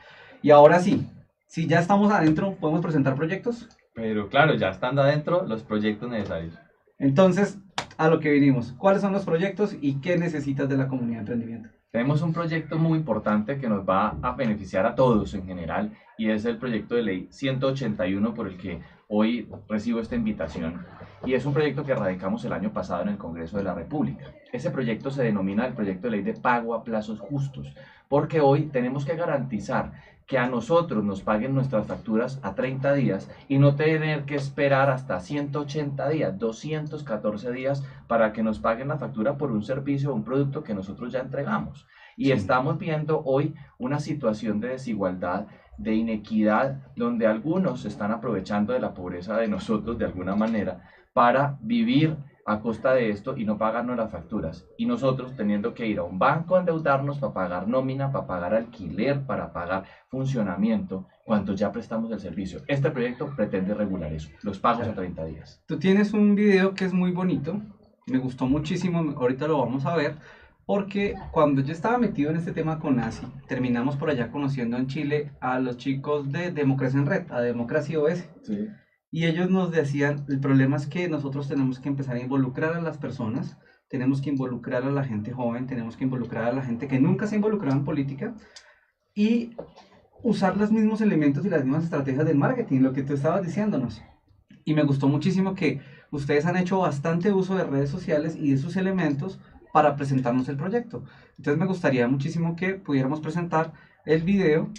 Y ahora sí, si ya estamos adentro, ¿podemos presentar proyectos? Pero claro, ya estando adentro, los proyectos necesarios. Entonces, a lo que vinimos. ¿Cuáles son los proyectos y qué necesitas de la comunidad de emprendimiento? Tenemos un proyecto muy importante que nos va a beneficiar a todos en general y es el proyecto de ley 181 por el que hoy recibo esta invitación. Y es un proyecto que radicamos el año pasado en el Congreso de la República. Ese proyecto se denomina el proyecto de ley de pago a plazos justos, porque hoy tenemos que garantizar que a nosotros nos paguen nuestras facturas a 30 días y no tener que esperar hasta 180 días, 214 días para que nos paguen la factura por un servicio o un producto que nosotros ya entregamos. Y Sí. estamos viendo hoy una situación de desigualdad, de inequidad, donde algunos se están aprovechando de la pobreza de nosotros de alguna manera para vivir a costa de esto y no pagarnos las facturas. Y nosotros teniendo que ir a un banco a endeudarnos para pagar nómina, para pagar alquiler, para pagar funcionamiento, cuando ya prestamos el servicio. Este proyecto pretende regular eso, los pagos a 30 días. Tú tienes un video que es muy bonito, me gustó muchísimo, ahorita lo vamos a ver, porque cuando yo estaba metido en este tema con ASI, terminamos por allá conociendo en Chile a los chicos de Democracia en Red, a Democracia OS. Sí. Y ellos nos decían, el problema es que nosotros tenemos que empezar a involucrar a las personas, tenemos que involucrar a la gente joven, tenemos que involucrar a la gente que nunca se ha involucrado en política y usar los mismos elementos y las mismas estrategias del marketing, lo que tú estabas diciéndonos. Y me gustó muchísimo que ustedes han hecho bastante uso de redes sociales y de sus elementos para presentarnos el proyecto. Entonces me gustaría muchísimo que pudiéramos presentar el video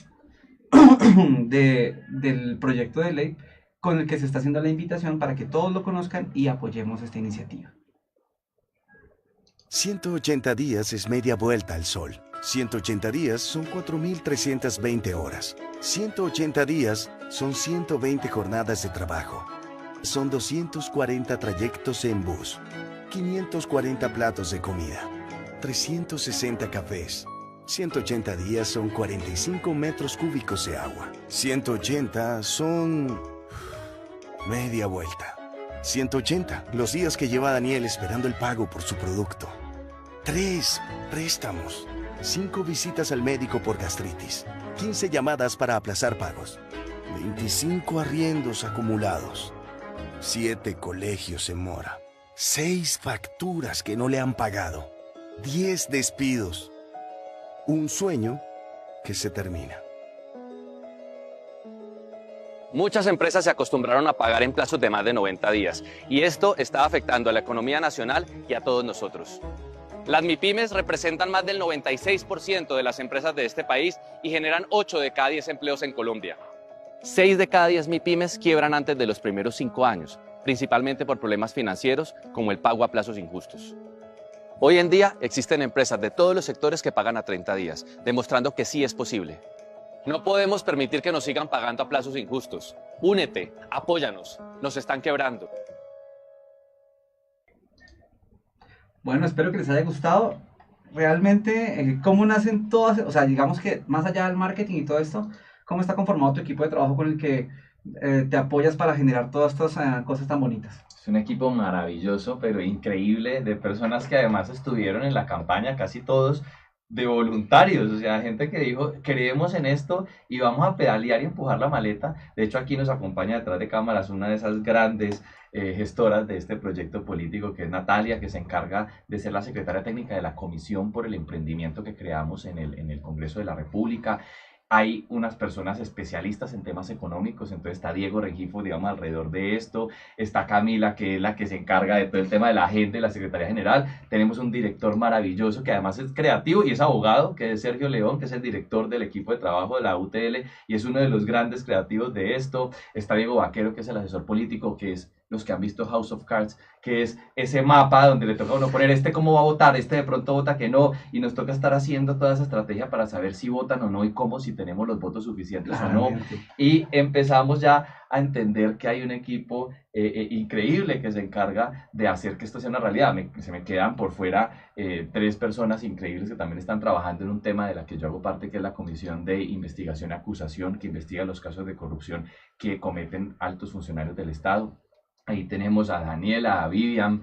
del proyecto de ley con el que se está haciendo la invitación para que todos lo conozcan y apoyemos esta iniciativa. 180 días es media vuelta al sol. 180 días son 4.320 horas. 180 días son 120 jornadas de trabajo. Son 240 trayectos en bus, 540 platos de comida, 360 cafés. 180 días son 45 metros cúbicos de agua. 180 son media vuelta. 180, los días que lleva Daniel esperando el pago por su producto. 3 préstamos. 5 visitas al médico por gastritis. 15 llamadas para aplazar pagos. 25 arriendos acumulados. 7 colegios en mora. 6 facturas que no le han pagado. 10 despidos. Un sueño que se termina. Muchas empresas se acostumbraron a pagar en plazos de más de 90 días y esto está afectando a la economía nacional y a todos nosotros. Las MIPYMES representan más del 96% de las empresas de este país y generan 8 de cada 10 empleos en Colombia. 6 de cada 10 MIPYMES quiebran antes de los primeros 5 años, principalmente por problemas financieros como el pago a plazos injustos. Hoy en día existen empresas de todos los sectores que pagan a 30 días, demostrando que sí es posible. No podemos permitir que nos sigan pagando a plazos injustos. Únete, apóyanos, nos están quebrando. Bueno, espero que les haya gustado. Realmente, ¿cómo nacen todas? O sea, digamos que más allá del marketing y todo esto, ¿cómo está conformado tu equipo de trabajo con el que te apoyas para generar todas estas cosas tan bonitas? Es un equipo maravilloso, pero increíble, de personas que además estuvieron en la campaña, casi todos, de voluntarios, o sea, gente que dijo, creemos en esto y vamos a pedalear y empujar la maleta. De hecho, aquí nos acompaña detrás de cámaras una de esas grandes gestoras de este proyecto político, que es Natalia, que se encarga de ser la secretaria técnica de la Comisión por el Emprendimiento que creamos en el Congreso de la República. hay unas personas especialistas en temas económicos, entonces está Diego Rengifo, digamos, alrededor de esto, está Camila, que es la que se encarga de todo el tema de la agenda y la Secretaría General, tenemos un director maravilloso que además es creativo y es abogado, que es Sergio León, que es el director del equipo de trabajo de la UTL y es uno de los grandes creativos de esto, está Diego Vaquero, que es el asesor político, que es los que han visto House of Cards, que es ese mapa donde le toca a uno poner este cómo va a votar, este de pronto vota que no, y nos toca estar haciendo toda esa estrategia para saber si votan o no y cómo, si tenemos los votos suficientes o no. Y empezamos ya a entender que hay un equipo increíble que se encarga de hacer que esto sea una realidad. Se me quedan por fuera 3 personas increíbles que también están trabajando en un tema de la que yo hago parte, que es la Comisión de Investigación y Acusación, que investiga los casos de corrupción que cometen altos funcionarios del Estado. Ahí tenemos a Daniela, a Vivian,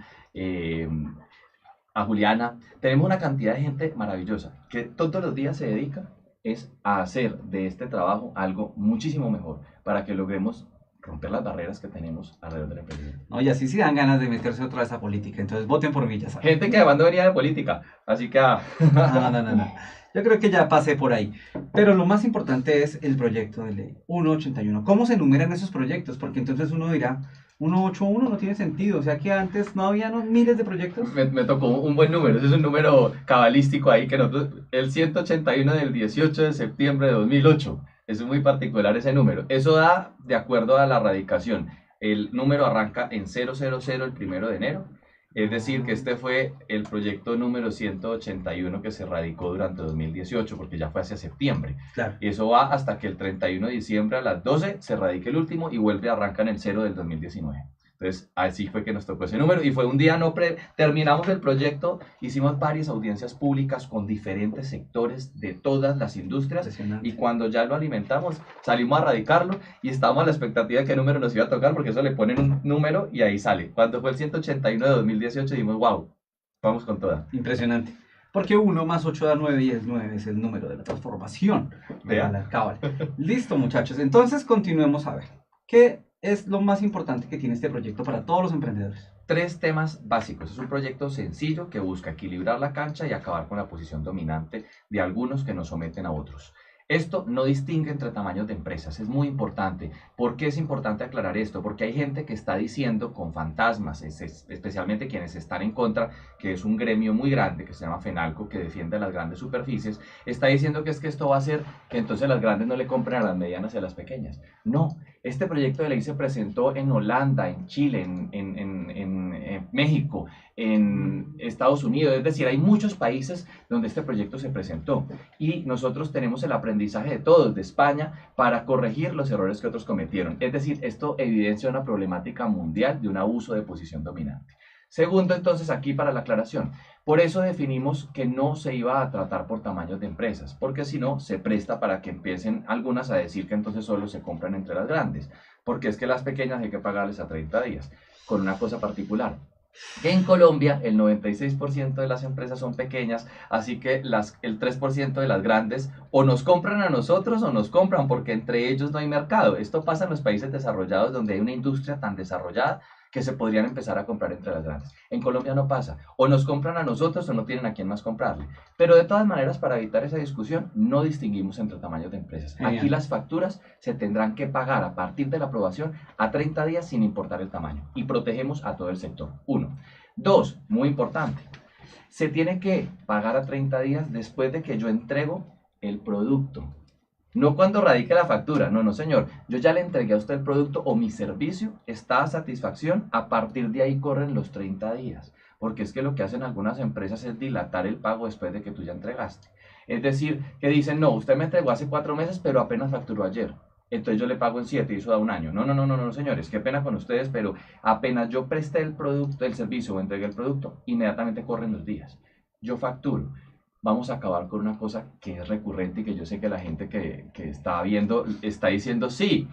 a Juliana. Tenemos una cantidad de gente maravillosa que todos los días se dedica es a hacer de este trabajo algo muchísimo mejor para que logremos romper las barreras que tenemos alrededor de la empresa. No, y así sí dan ganas de meterse otra vez a política, entonces voten por mí, ya saben. Gente que además no venía de política, así que... No. Yo creo que ya pasé por ahí. Pero lo más importante es el proyecto de ley 181. ¿Cómo se enumeran esos proyectos? Porque entonces uno dirá, 181 no tiene sentido. O sea que antes no había miles de proyectos. Me tocó un buen número. Ese es un número cabalístico ahí que nosotros... El 181 del 18 de septiembre de 2008. Es muy particular ese número. Eso da de acuerdo a la radicación. El número arranca en 000 el 1 de enero. Es decir, que este fue el proyecto número 181 que se radicó durante 2018, porque ya fue hacia septiembre. Claro. Y eso va hasta que el 31 de diciembre a las 12 se radique el último y vuelve a arrancar en el 0 del 2019. Entonces, así fue que nos tocó ese número y fue un día terminamos el proyecto, hicimos varias audiencias públicas con diferentes sectores de todas las industrias y cuando ya lo alimentamos, salimos a radicarlo y estábamos a la expectativa de qué número nos iba a tocar porque eso le ponen un número y ahí sale. Cuando fue el 181 de 2018 dijimos, wow, vamos con toda. Impresionante. Porque 1 más 8 da 9 y el 9 es el número de la transformación. ¿Vea? La cábala. Listo, muchachos. Entonces, continuemos a ver. ¿Qué es lo más importante que tiene este proyecto para todos los emprendedores? 3 temas básicos. Es un proyecto sencillo que busca equilibrar la cancha y acabar con la posición dominante de algunos que nos someten a otros. Esto no distingue entre tamaños de empresas, es muy importante. ¿Por qué es importante aclarar esto? Porque hay gente que está diciendo con fantasmas, especialmente quienes están en contra, que es un gremio muy grande que se llama FENALCO, que defiende las grandes superficies, está diciendo que es que esto va a hacer que entonces las grandes no le compren a las medianas y a las pequeñas. No, este proyecto de ley se presentó en Holanda, en Chile, en México, en Estados Unidos, es decir, hay muchos países donde este proyecto se presentó y nosotros tenemos el aprendizaje de todos, de España, para corregir los errores que otros cometieron. Es decir, esto evidencia una problemática mundial de un abuso de posición dominante. Segundo, entonces, aquí para la aclaración, por eso definimos que no se iba a tratar por tamaños de empresas, porque si no, se presta para que empiecen algunas a decir que entonces solo se compran entre las grandes, porque es que las pequeñas hay que pagarles a 30 días, con una cosa particular. Que en Colombia el 96% de las empresas son pequeñas, así que el 3% de las grandes o nos compran a nosotros o nos compran porque entre ellos no hay mercado. Esto pasa en los países desarrollados donde hay una industria tan desarrollada que se podrían empezar a comprar entre las grandes. En Colombia no pasa, o nos compran a nosotros o no tienen a quién más comprarle. Pero de todas maneras, para evitar esa discusión, no distinguimos entre tamaños de empresas. Aquí las facturas se tendrán que pagar a partir de la aprobación a 30 días sin importar el tamaño y protegemos a todo el sector. 1. 2, muy importante, se tiene que pagar a 30 días después de que yo entrego el producto. No cuando radique la factura, no señor, yo ya le entregué a usted el producto o mi servicio está a satisfacción, a partir de ahí corren los 30 días, porque es que lo que hacen algunas empresas es dilatar el pago después de que tú ya entregaste. Es decir, que dicen, no, usted me entregó hace 4 meses, pero apenas facturó ayer, entonces yo le pago en 7 y eso da 1 año. No, señores, qué pena con ustedes, pero apenas yo presté el producto, el servicio o entregué el producto, inmediatamente corren los días. Yo facturo. Vamos a acabar con una cosa que es recurrente y que yo sé que la gente que está viendo está diciendo, sí,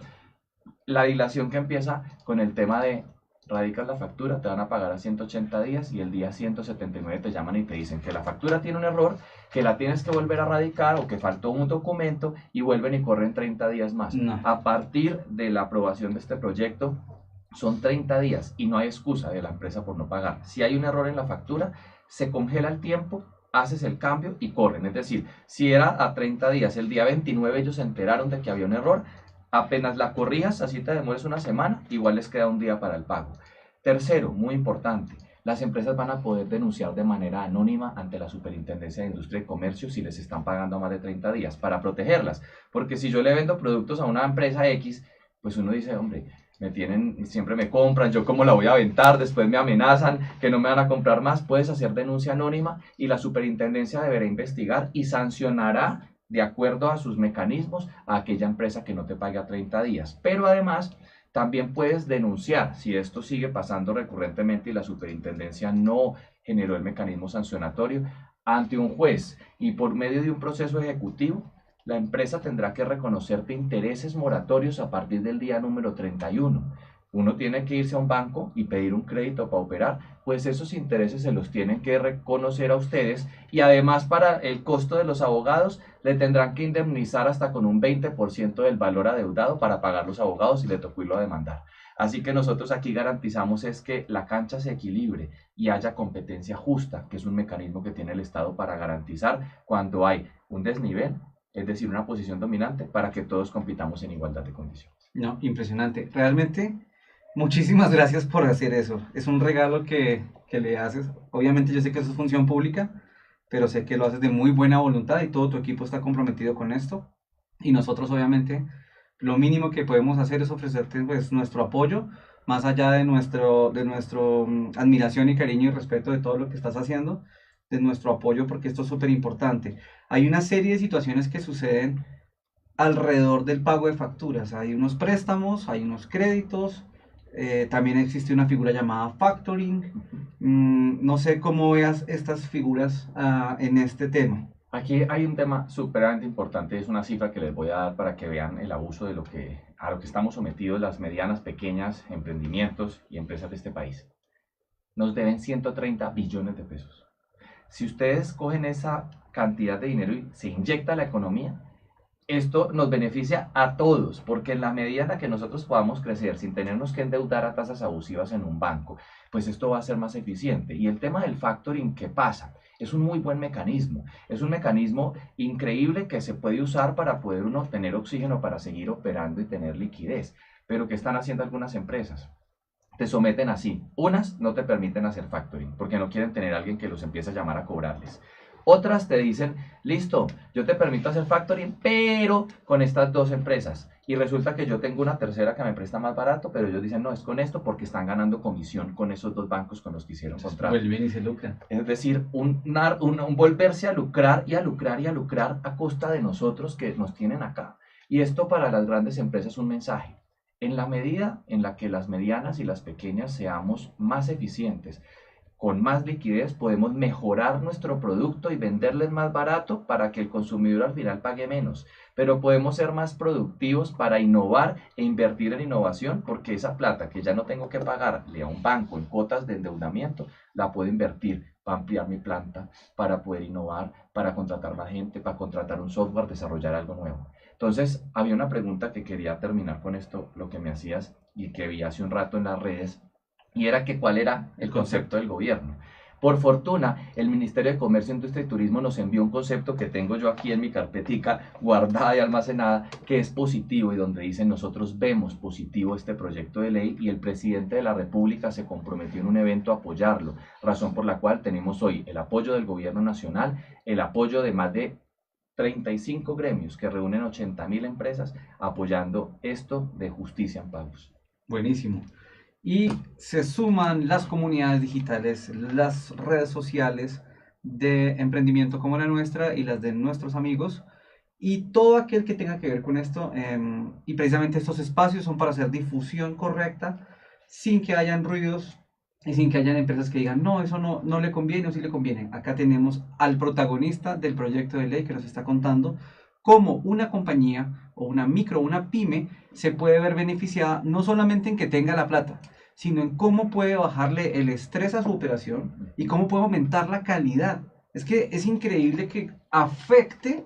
la dilación que empieza con el tema de radicas la factura, te van a pagar a 180 días y el día 179 te llaman y te dicen que la factura tiene un error, que la tienes que volver a radicar o que faltó un documento y vuelven y corren 30 días más. No. A partir de la aprobación de este proyecto son 30 días y no hay excusa de la empresa por no pagar. Si hay un error en la factura, se congela el tiempo haces el cambio y corren. Es decir, si era a 30 días, el día 29 ellos se enteraron de que había un error, apenas la corrijas, así te demores una semana, igual les queda un día para el pago. Tercero, muy importante, las empresas van a poder denunciar de manera anónima ante la Superintendencia de Industria y Comercio si les están pagando a más de 30 días para protegerlas. Porque si yo le vendo productos a una empresa X, pues uno dice, hombre, siempre me compran, yo cómo la voy a aventar, después me amenazan que no me van a comprar más. Puedes hacer denuncia anónima y la superintendencia deberá investigar y sancionará de acuerdo a sus mecanismos a aquella empresa que no te pague a 30 días. Pero además también puedes denunciar si esto sigue pasando recurrentemente y la superintendencia no generó el mecanismo sancionatorio ante un juez, y por medio de un proceso ejecutivo la empresa tendrá que reconocerte intereses moratorios a partir del día número 31. Uno tiene que irse a un banco y pedir un crédito para operar, pues esos intereses se los tienen que reconocer a ustedes, y además para el costo de los abogados le tendrán que indemnizar hasta con un 20% del valor adeudado para pagar los abogados si le tocó irlo a demandar. Así que nosotros aquí garantizamos es que la cancha se equilibre y haya competencia justa, que es un mecanismo que tiene el Estado para garantizar cuando hay un desnivel, es decir, una posición dominante, para que todos compitamos en igualdad de condiciones. No, impresionante. Realmente, muchísimas gracias por hacer eso. Es un regalo que le haces. Obviamente yo sé que eso es función pública, pero sé que lo haces de muy buena voluntad y todo tu equipo está comprometido con esto. Y nosotros, obviamente, lo mínimo que podemos hacer es ofrecerte pues, nuestro apoyo, más allá de nuestro admiración y cariño y respeto de todo lo que estás haciendo, de nuestro apoyo, porque esto es súper importante. Hay una serie de situaciones que suceden alrededor del pago de facturas. Hay unos préstamos, hay unos créditos, también existe una figura llamada factoring. No sé cómo veas estas figuras en este tema. Aquí hay un tema supremamente importante, es una cifra que les voy a dar para que vean el abuso de a lo que estamos sometidos las medianas, pequeñas, emprendimientos y empresas de este país. Nos deben 130 billones de pesos. Si ustedes cogen esa cantidad de dinero y se inyecta a la economía, esto nos beneficia a todos, porque en la medida en la que nosotros podamos crecer sin tenernos que endeudar a tasas abusivas en un banco, pues esto va a ser más eficiente. Y el tema del factoring, ¿qué pasa? Es un muy buen mecanismo, es un mecanismo increíble que se puede usar para poder uno obtener oxígeno para seguir operando y tener liquidez. Pero ¿qué están haciendo algunas empresas? Te someten así. Unas no te permiten hacer factoring porque no quieren tener a alguien que los empiece a llamar a cobrarles. Otras te dicen, listo, yo te permito hacer factoring, pero con estas dos empresas. Y resulta que yo tengo una tercera que me presta más barato, pero ellos dicen, no, es con esto porque están ganando comisión con esos dos bancos con los que hicieron contrato. Vuelven y se lucran. Es decir, un volverse a lucrar y a lucrar y a lucrar a costa de nosotros que nos tienen acá. Y esto para las grandes empresas es un mensaje. En la medida en la que las medianas y las pequeñas seamos más eficientes, con más liquidez, podemos mejorar nuestro producto y venderles más barato para que el consumidor al final pague menos. Pero podemos ser más productivos para innovar e invertir en innovación, porque esa plata que ya no tengo que pagarle a un banco en cuotas de endeudamiento, la puedo invertir para ampliar mi planta, para poder innovar, para contratar más gente, para contratar un software, desarrollar algo nuevo. Entonces, había una pregunta que quería terminar con esto, lo que me hacías y que vi hace un rato en las redes, y era que cuál era el concepto del gobierno. Por fortuna, el Ministerio de Comercio, Industria y Turismo nos envió un concepto que tengo yo aquí en mi carpetica guardada y almacenada, que es positivo y donde dice nosotros vemos positivo este proyecto de ley, y el presidente de la República se comprometió en un evento a apoyarlo, razón por la cual tenemos hoy el apoyo del gobierno nacional, el apoyo de más de 35 gremios que reúnen 80.000 empresas apoyando esto de justicia en pagos. Buenísimo. Y se suman las comunidades digitales, las redes sociales de emprendimiento como la nuestra y las de nuestros amigos, y todo aquel que tenga que ver con esto, y precisamente estos espacios son para hacer difusión correcta, sin que hayan ruidos y sin que hayan empresas que digan, no, eso no le conviene o sí le conviene. Acá tenemos al protagonista del proyecto de ley que nos está contando cómo una compañía o una micro, una pyme, se puede ver beneficiada no solamente en que tenga la plata, sino en cómo puede bajarle el estrés a su operación y cómo puede aumentar la calidad. Es que es increíble que afecte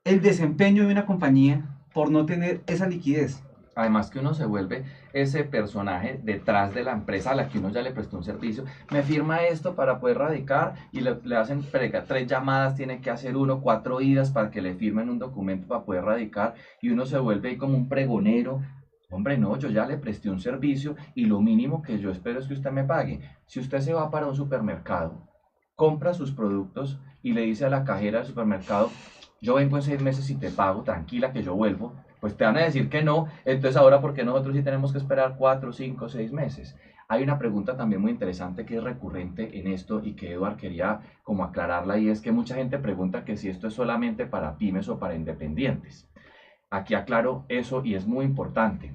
el desempeño de una compañía por no tener esa liquidez. Además que uno se vuelve ese personaje detrás de la empresa a la que uno ya le prestó un servicio. Me firma esto para poder radicar y le hacen 3 llamadas, tiene que hacer 4 idas para que le firmen un documento para poder radicar y uno se vuelve ahí como un pregonero. Hombre, no, yo ya le presté un servicio y lo mínimo que yo espero es que usted me pague. Si usted se va para un supermercado, compra sus productos y le dice a la cajera del supermercado, yo vengo en 6 meses y te pago, tranquila que yo vuelvo, pues te van a decir que no, entonces ahora ¿por qué nosotros sí tenemos que esperar 4, 5, 6 meses? Hay una pregunta también muy interesante que es recurrente en esto y que Eduard quería como aclararla y es que mucha gente pregunta que si esto es solamente para pymes o para independientes. Aquí aclaro eso y es muy importante.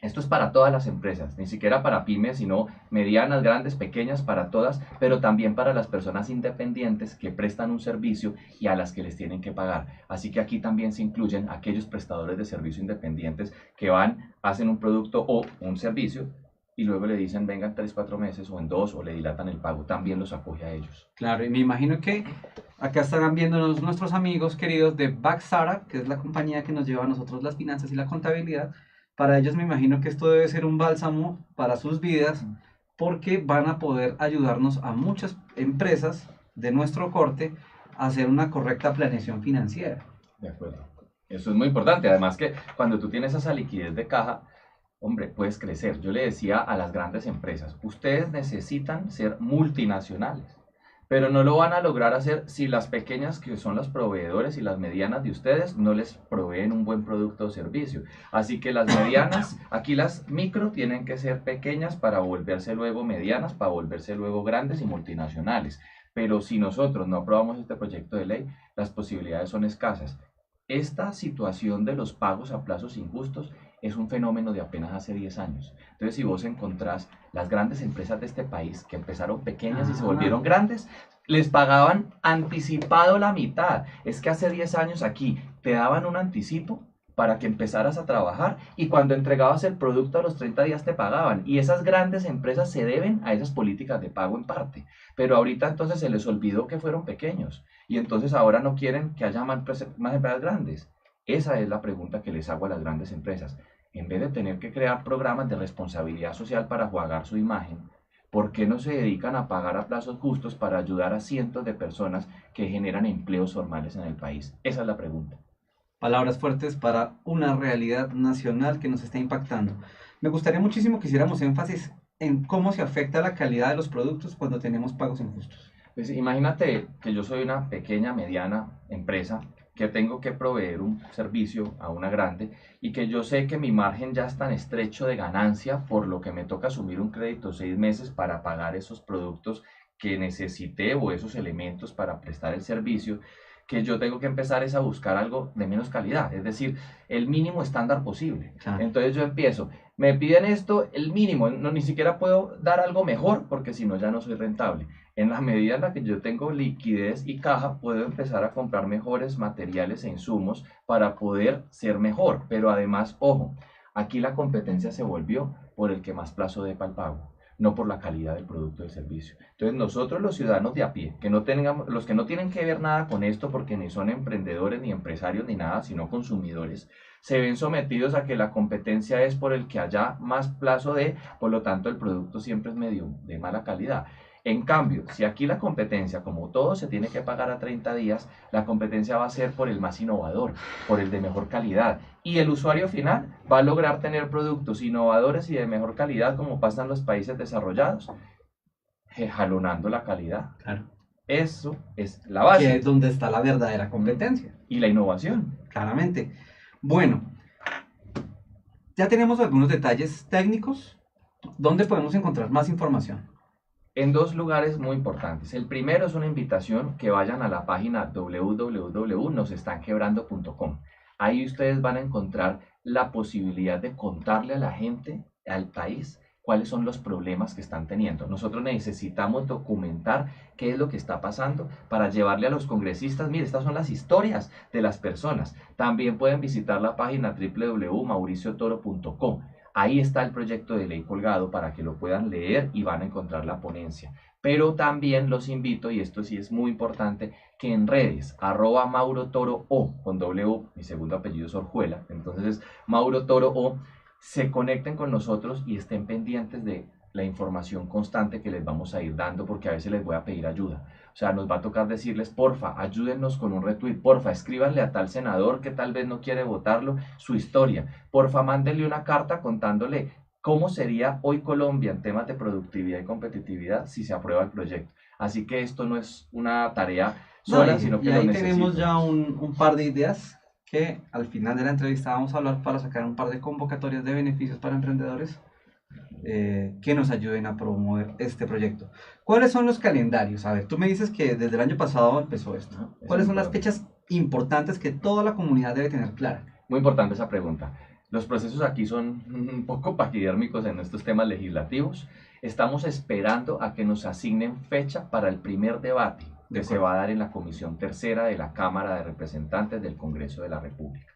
Esto es para todas las empresas, ni siquiera para pymes, sino medianas, grandes, pequeñas, para todas, pero también para las personas independientes que prestan un servicio y a las que les tienen que pagar. Así que aquí también se incluyen aquellos prestadores de servicio independientes que van, hacen un producto o un servicio y luego le dicen vengan 3, 4 meses o en 2 o le dilatan el pago. También los acoge a ellos. Claro, y me imagino que acá estarán viéndonos nuestros amigos queridos de Baxara, que es la compañía que nos lleva a nosotros las finanzas y la contabilidad. Para ellos me imagino que esto debe ser un bálsamo para sus vidas porque van a poder ayudarnos a muchas empresas de nuestro corte a hacer una correcta planeación financiera. De acuerdo. Eso es muy importante. Además que cuando tú tienes esa liquidez de caja, hombre, puedes crecer. Yo le decía a las grandes empresas, ustedes necesitan ser multinacionales, pero no lo van a lograr hacer si las pequeñas, que son los proveedores, y las medianas de ustedes no les proveen un buen producto o servicio. Así que las medianas, aquí las micro tienen que ser pequeñas para volverse luego medianas, para volverse luego grandes y multinacionales. Pero si nosotros no aprobamos este proyecto de ley, las posibilidades son escasas. Esta situación de los pagos a plazos injustos es un fenómeno de apenas hace 10 años. Entonces, si vos encontrás las grandes empresas de este país que empezaron pequeñas y se volvieron grandes, les pagaban anticipado la mitad. Es que hace 10 años aquí te daban un anticipo para que empezaras a trabajar y cuando entregabas el producto a los 30 días te pagaban. Y esas grandes empresas se deben a esas políticas de pago en parte. Pero ahorita entonces se les olvidó que fueron pequeños y entonces ahora no quieren que haya más empresas grandes. Esa es la pregunta que les hago a las grandes empresas. En vez de tener que crear programas de responsabilidad social para jugar su imagen, ¿por qué no se dedican a pagar a plazos justos para ayudar a cientos de personas que generan empleos formales en el país? Esa es la pregunta. Palabras fuertes para una realidad nacional que nos está impactando. Me gustaría muchísimo que hiciéramos énfasis en cómo se afecta la calidad de los productos cuando tenemos pagos injustos. Pues imagínate que yo soy una pequeña, mediana empresa que tengo que proveer un servicio a una grande y que yo sé que mi margen ya es tan estrecho de ganancia, por lo que me toca asumir un crédito 6 meses para pagar esos productos que necesité o esos elementos para prestar el servicio, que yo tengo que empezar es a buscar algo de menos calidad, es decir, el mínimo estándar posible. Entonces yo empiezo, me piden esto, el mínimo, no, ni siquiera puedo dar algo mejor porque si no ya no soy rentable. En la medida en la que yo tengo liquidez y caja, puedo empezar a comprar mejores materiales e insumos para poder ser mejor. Pero además, ojo, aquí la competencia se volvió por el que más plazo dé para el pago, no por la calidad del producto o del servicio. Entonces nosotros los ciudadanos de a pie, que no tengamos, los que no tienen que ver nada con esto porque ni son emprendedores ni empresarios ni nada, sino consumidores, se ven sometidos a que la competencia es por el que haya más plazo de, por lo tanto el producto siempre es medio de mala calidad. En cambio, si aquí la competencia, como todo se tiene que pagar a 30 días, la competencia va a ser por el más innovador, por el de mejor calidad. Y el usuario final va a lograr tener productos innovadores y de mejor calidad como pasa en los países desarrollados, jalonando la calidad. Claro. Eso es la base. Que es donde está la verdadera competencia. Y la innovación. Claramente. Bueno, ya tenemos algunos detalles técnicos. ¿Dónde podemos encontrar más información? En 2 lugares muy importantes. El primero es una invitación que vayan a la página www.nosestanquebrando.com. Ahí ustedes van a encontrar la posibilidad de contarle a la gente, al país, cuáles son los problemas que están teniendo. Nosotros necesitamos documentar qué es lo que está pasando para llevarle a los congresistas, mire, estas son las historias de las personas. También pueden visitar la página www.mauriciotoro.com. Ahí está el proyecto de ley colgado para que lo puedan leer y van a encontrar la ponencia. Pero también los invito, y esto sí es muy importante, que en redes, @MauroToroO, con W, mi segundo apellido es Orjuela, entonces es Mauro Toro O, se conecten con nosotros y estén pendientes de la información constante que les vamos a ir dando, porque a veces les voy a pedir ayuda. O sea, nos va a tocar decirles, porfa, ayúdennos con un retweet, porfa, escríbanle a tal senador que tal vez no quiere votarlo, su historia. Porfa, mándenle una carta contándole cómo sería hoy Colombia en temas de productividad y competitividad si se aprueba el proyecto. Así que esto no es una tarea sola, sino que y lo ahí necesito. tenemos ya un par de ideas que al final de la entrevista vamos a hablar para sacar un par de convocatorias de beneficios para emprendedores que nos ayuden a promover este proyecto. ¿Cuáles son los calendarios? A ver, tú me dices que desde el año pasado empezó esto. Ajá, ¿Cuáles son las claro. fechas importantes que toda la comunidad debe tener clara? Muy importante esa pregunta. Los procesos aquí son un poco paquidérmicos en estos temas legislativos. Estamos esperando a que nos asignen fecha para el primer debate que se va a dar en la Comisión Tercera de la Cámara de Representantes del Congreso de la República.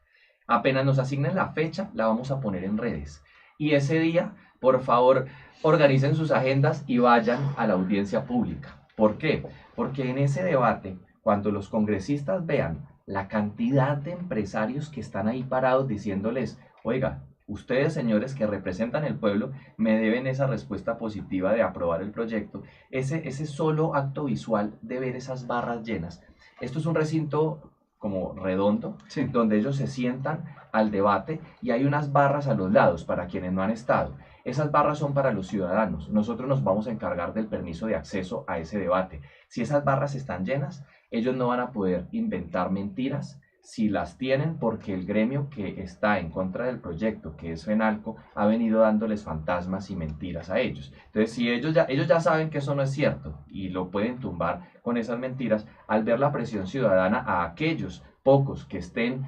Apenas nos asignen la fecha, la vamos a poner en redes. Y ese día, por favor, organicen sus agendas y vayan a la audiencia pública. ¿Por qué? Porque en ese debate, cuando los congresistas vean la cantidad de empresarios que están ahí parados diciéndoles, oiga, ustedes señores que representan el pueblo me deben esa respuesta positiva de aprobar el proyecto, ese solo acto visual de ver esas barras llenas. Esto es un recinto como redondo, Sí. donde ellos se sientan al debate y hay unas barras a los lados para quienes no han estado. Esas barras son para los ciudadanos. Nosotros nos vamos a encargar del permiso de acceso a ese debate. Si esas barras están llenas, ellos no van a poder inventar mentiras. Si las tienen, porque el gremio que está en contra del proyecto, que es FENALCO, ha venido dándoles fantasmas y mentiras a ellos. Entonces, si ellos ya saben que eso no es cierto y lo pueden tumbar con esas mentiras, al ver la presión ciudadana a aquellos pocos que estén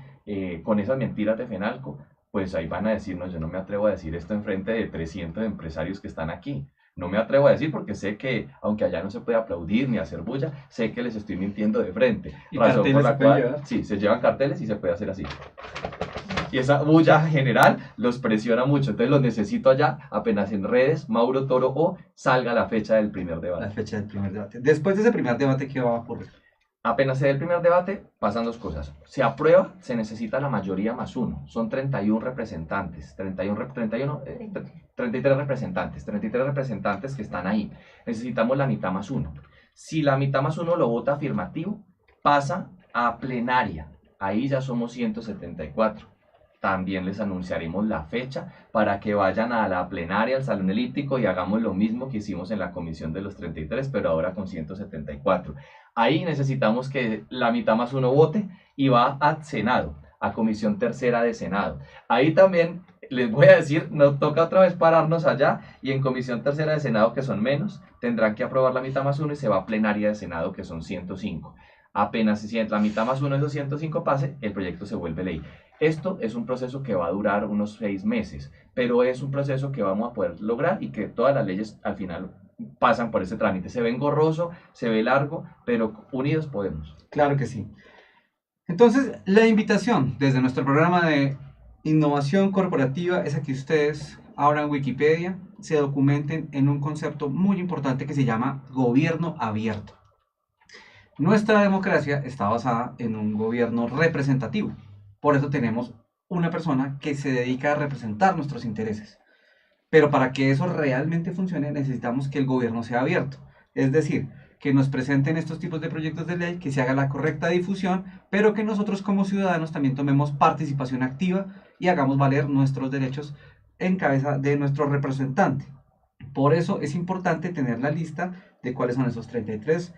con esas mentiras de FENALCO, pues ahí van a decirnos, yo no me atrevo a decir esto en frente de 300 empresarios que están aquí. No me atrevo a decir porque sé que, aunque allá no se puede aplaudir ni hacer bulla, sé que les estoy mintiendo de frente. ¿Y Razón carteles por la se pueden cual, llevar? sí, se llevan carteles y se puede hacer así. Y esa bulla general los presiona mucho. Entonces los necesito allá, apenas en redes, Mauro Toro o salga la fecha del primer La debate. fecha del primer debate. Después de ese primer debate, ¿qué va a ocurrir? Apenas se dé el primer debate, pasan dos cosas. Se aprueba, se necesita la mayoría más uno. Son 31 representantes, 33 representantes, 33 representantes que están ahí. Necesitamos la mitad más uno. Si la mitad más uno lo vota afirmativo, pasa a plenaria. Ahí ya somos 174. También les anunciaremos la fecha para que vayan a la plenaria, al salón elíptico y hagamos lo mismo que hicimos en la comisión de los 33, pero ahora con 174. Ahí necesitamos que la mitad más uno vote y va a Senado, a Comisión Tercera de Senado. Ahí también les voy a decir, nos toca otra vez pararnos allá y en Comisión Tercera de Senado, que son menos, tendrán que aprobar la mitad más uno y se va a plenaria de Senado, que son 105. Apenas si la mitad más uno de esos 105 pase, el proyecto se vuelve ley. Esto es un proceso que va a durar unos 6 meses, pero es un proceso que vamos a poder lograr y que todas las leyes al final pasan por ese trámite. Se ve engorroso, se ve largo, pero unidos podemos. Claro que sí. Entonces, la invitación desde nuestro programa de innovación corporativa es a que ustedes abran Wikipedia, se documenten en un concepto muy importante que se llama gobierno abierto. Nuestra democracia está basada en un gobierno representativo. Por eso tenemos una persona que se dedica a representar nuestros intereses. Pero para que eso realmente funcione necesitamos que el gobierno sea abierto. Es decir, que nos presenten estos tipos de proyectos de ley, que se haga la correcta difusión, pero que nosotros como ciudadanos también tomemos participación activa y hagamos valer nuestros derechos en cabeza de nuestro representante. Por eso es importante tener la lista de cuáles son esos 33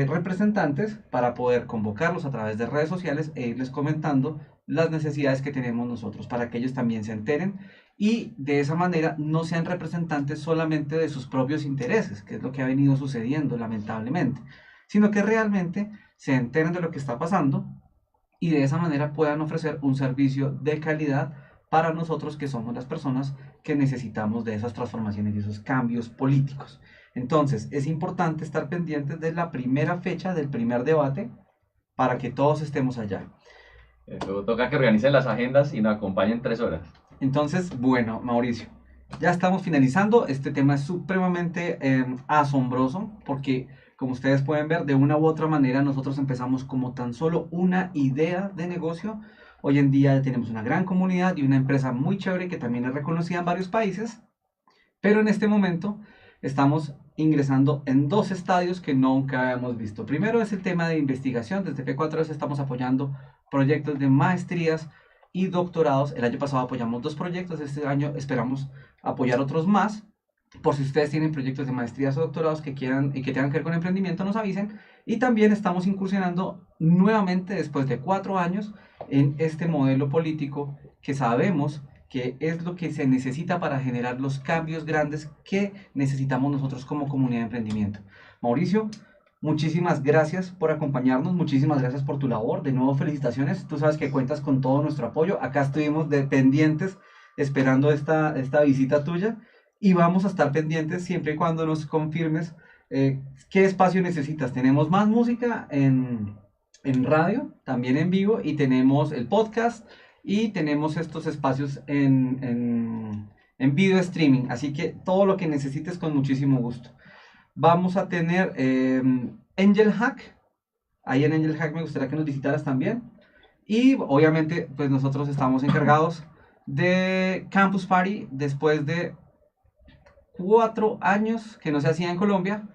representantes para poder convocarlos a través de redes sociales e irles comentando las necesidades que tenemos nosotros para que ellos también se enteren y de esa manera no sean representantes solamente de sus propios intereses, que es lo que ha venido sucediendo lamentablemente, sino que realmente se enteren de lo que está pasando y de esa manera puedan ofrecer un servicio de calidad para nosotros que somos las personas que necesitamos de esas transformaciones y esos cambios políticos. Entonces es importante estar pendientes de la primera fecha del primer debate para que todos estemos allá. Eso toca que organicen las agendas y nos acompañen 3 horas. Entonces, bueno, Mauricio, ya estamos finalizando. Este tema es supremamente asombroso porque, como ustedes pueden ver, de una u otra manera nosotros empezamos como tan solo una idea de negocio. Hoy en día ya tenemos una gran comunidad y una empresa muy chévere que también es reconocida en varios países, pero en este momento estamos ingresando en dos estadios que nunca habíamos visto. Primero es el tema de investigación. Desde P4S estamos apoyando proyectos de maestrías y doctorados. El año pasado apoyamos 2 proyectos, este año esperamos apoyar otros más. Por si ustedes tienen proyectos de maestrías o doctorados que quieran y que tengan que ver con emprendimiento, nos avisen. Y también estamos incursionando nuevamente después de 4 años en este modelo político que sabemos que es lo que se necesita para generar los cambios grandes que necesitamos nosotros como comunidad de emprendimiento. Mauricio, muchísimas gracias por acompañarnos, muchísimas gracias por tu labor. De nuevo, felicitaciones. Tú sabes que cuentas con todo nuestro apoyo. Acá estuvimos pendientes esperando esta visita tuya y vamos a estar pendientes siempre y cuando nos confirmes qué espacio necesitas. Tenemos más música en radio, también en vivo, y tenemos el podcast y tenemos estos espacios en video streaming. Así que todo lo que necesites con muchísimo gusto. Vamos a tener Angel Hack. Ahí en Angel Hack me gustaría que nos visitaras también. Y obviamente pues nosotros estamos encargados de Campus Party después de 4 años que no se hacía en Colombia.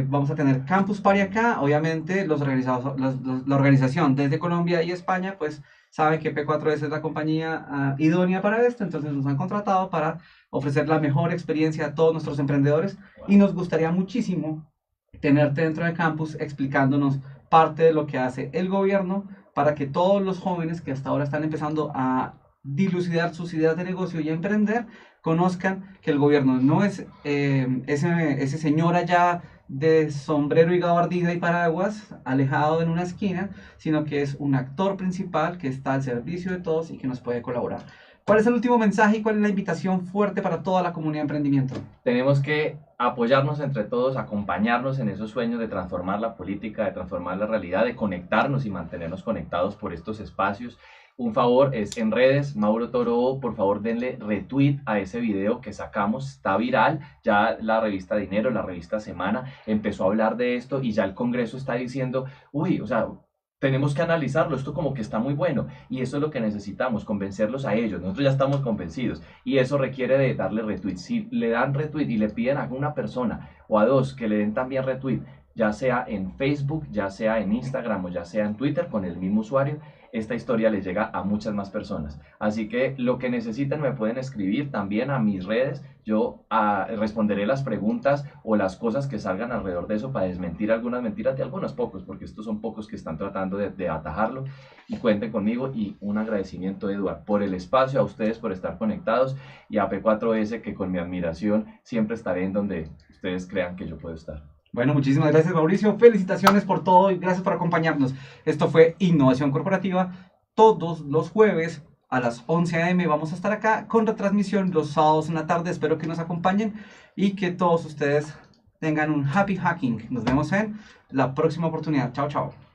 Vamos a tener Campus Party acá. Obviamente los organizados, la organización desde Colombia y España pues sabe que P4S es la compañía idónea para esto, entonces nos han contratado para ofrecer la mejor experiencia a todos nuestros emprendedores y nos gustaría muchísimo tenerte dentro de Campus explicándonos parte de lo que hace el gobierno para que todos los jóvenes que hasta ahora están empezando a dilucidar sus ideas de negocio y a emprender conozcan que el gobierno no es ese señor allá de sombrero y gabardina y paraguas alejado en una esquina, sino que es un actor principal que está al servicio de todos y que nos puede colaborar. ¿Cuál es el último mensaje y cuál es la invitación fuerte para toda la comunidad de emprendimiento? Tenemos que apoyarnos entre todos, acompañarnos en esos sueños de transformar la política, de transformar la realidad, de conectarnos y mantenernos conectados por estos espacios. Un favor es en redes, Mauro Toro, por favor denle retweet a ese video que sacamos, está viral, ya la revista Dinero, la revista Semana empezó a hablar de esto y ya el Congreso está diciendo, uy, o sea, tenemos que analizarlo, esto como que está muy bueno y eso es lo que necesitamos, convencerlos a ellos, nosotros ya estamos convencidos y eso requiere de darle retweet. Si le dan retweet y le piden a una persona o a 2 que le den también retweet, ya sea en Facebook, ya sea en Instagram o ya sea en Twitter con el mismo usuario, esta historia les llega a muchas más personas. Así que lo que necesiten me pueden escribir también a mis redes. Yo responderé las preguntas o las cosas que salgan alrededor de eso para desmentir algunas mentiras de algunos pocos, porque estos son pocos que están tratando de atajarlo. Y cuenten conmigo y un agradecimiento, Eduard, por el espacio, a ustedes por estar conectados y a P4S que con mi admiración siempre estaré en donde ustedes crean que yo puedo estar. Bueno, muchísimas gracias, Mauricio. Felicitaciones por todo y gracias por acompañarnos. Esto fue Innovación Corporativa. Todos los jueves a las 11 a.m. vamos a estar acá con retransmisión los sábados en la tarde. Espero que nos acompañen y que todos ustedes tengan un happy hacking. Nos vemos en la próxima oportunidad. Chao, chao.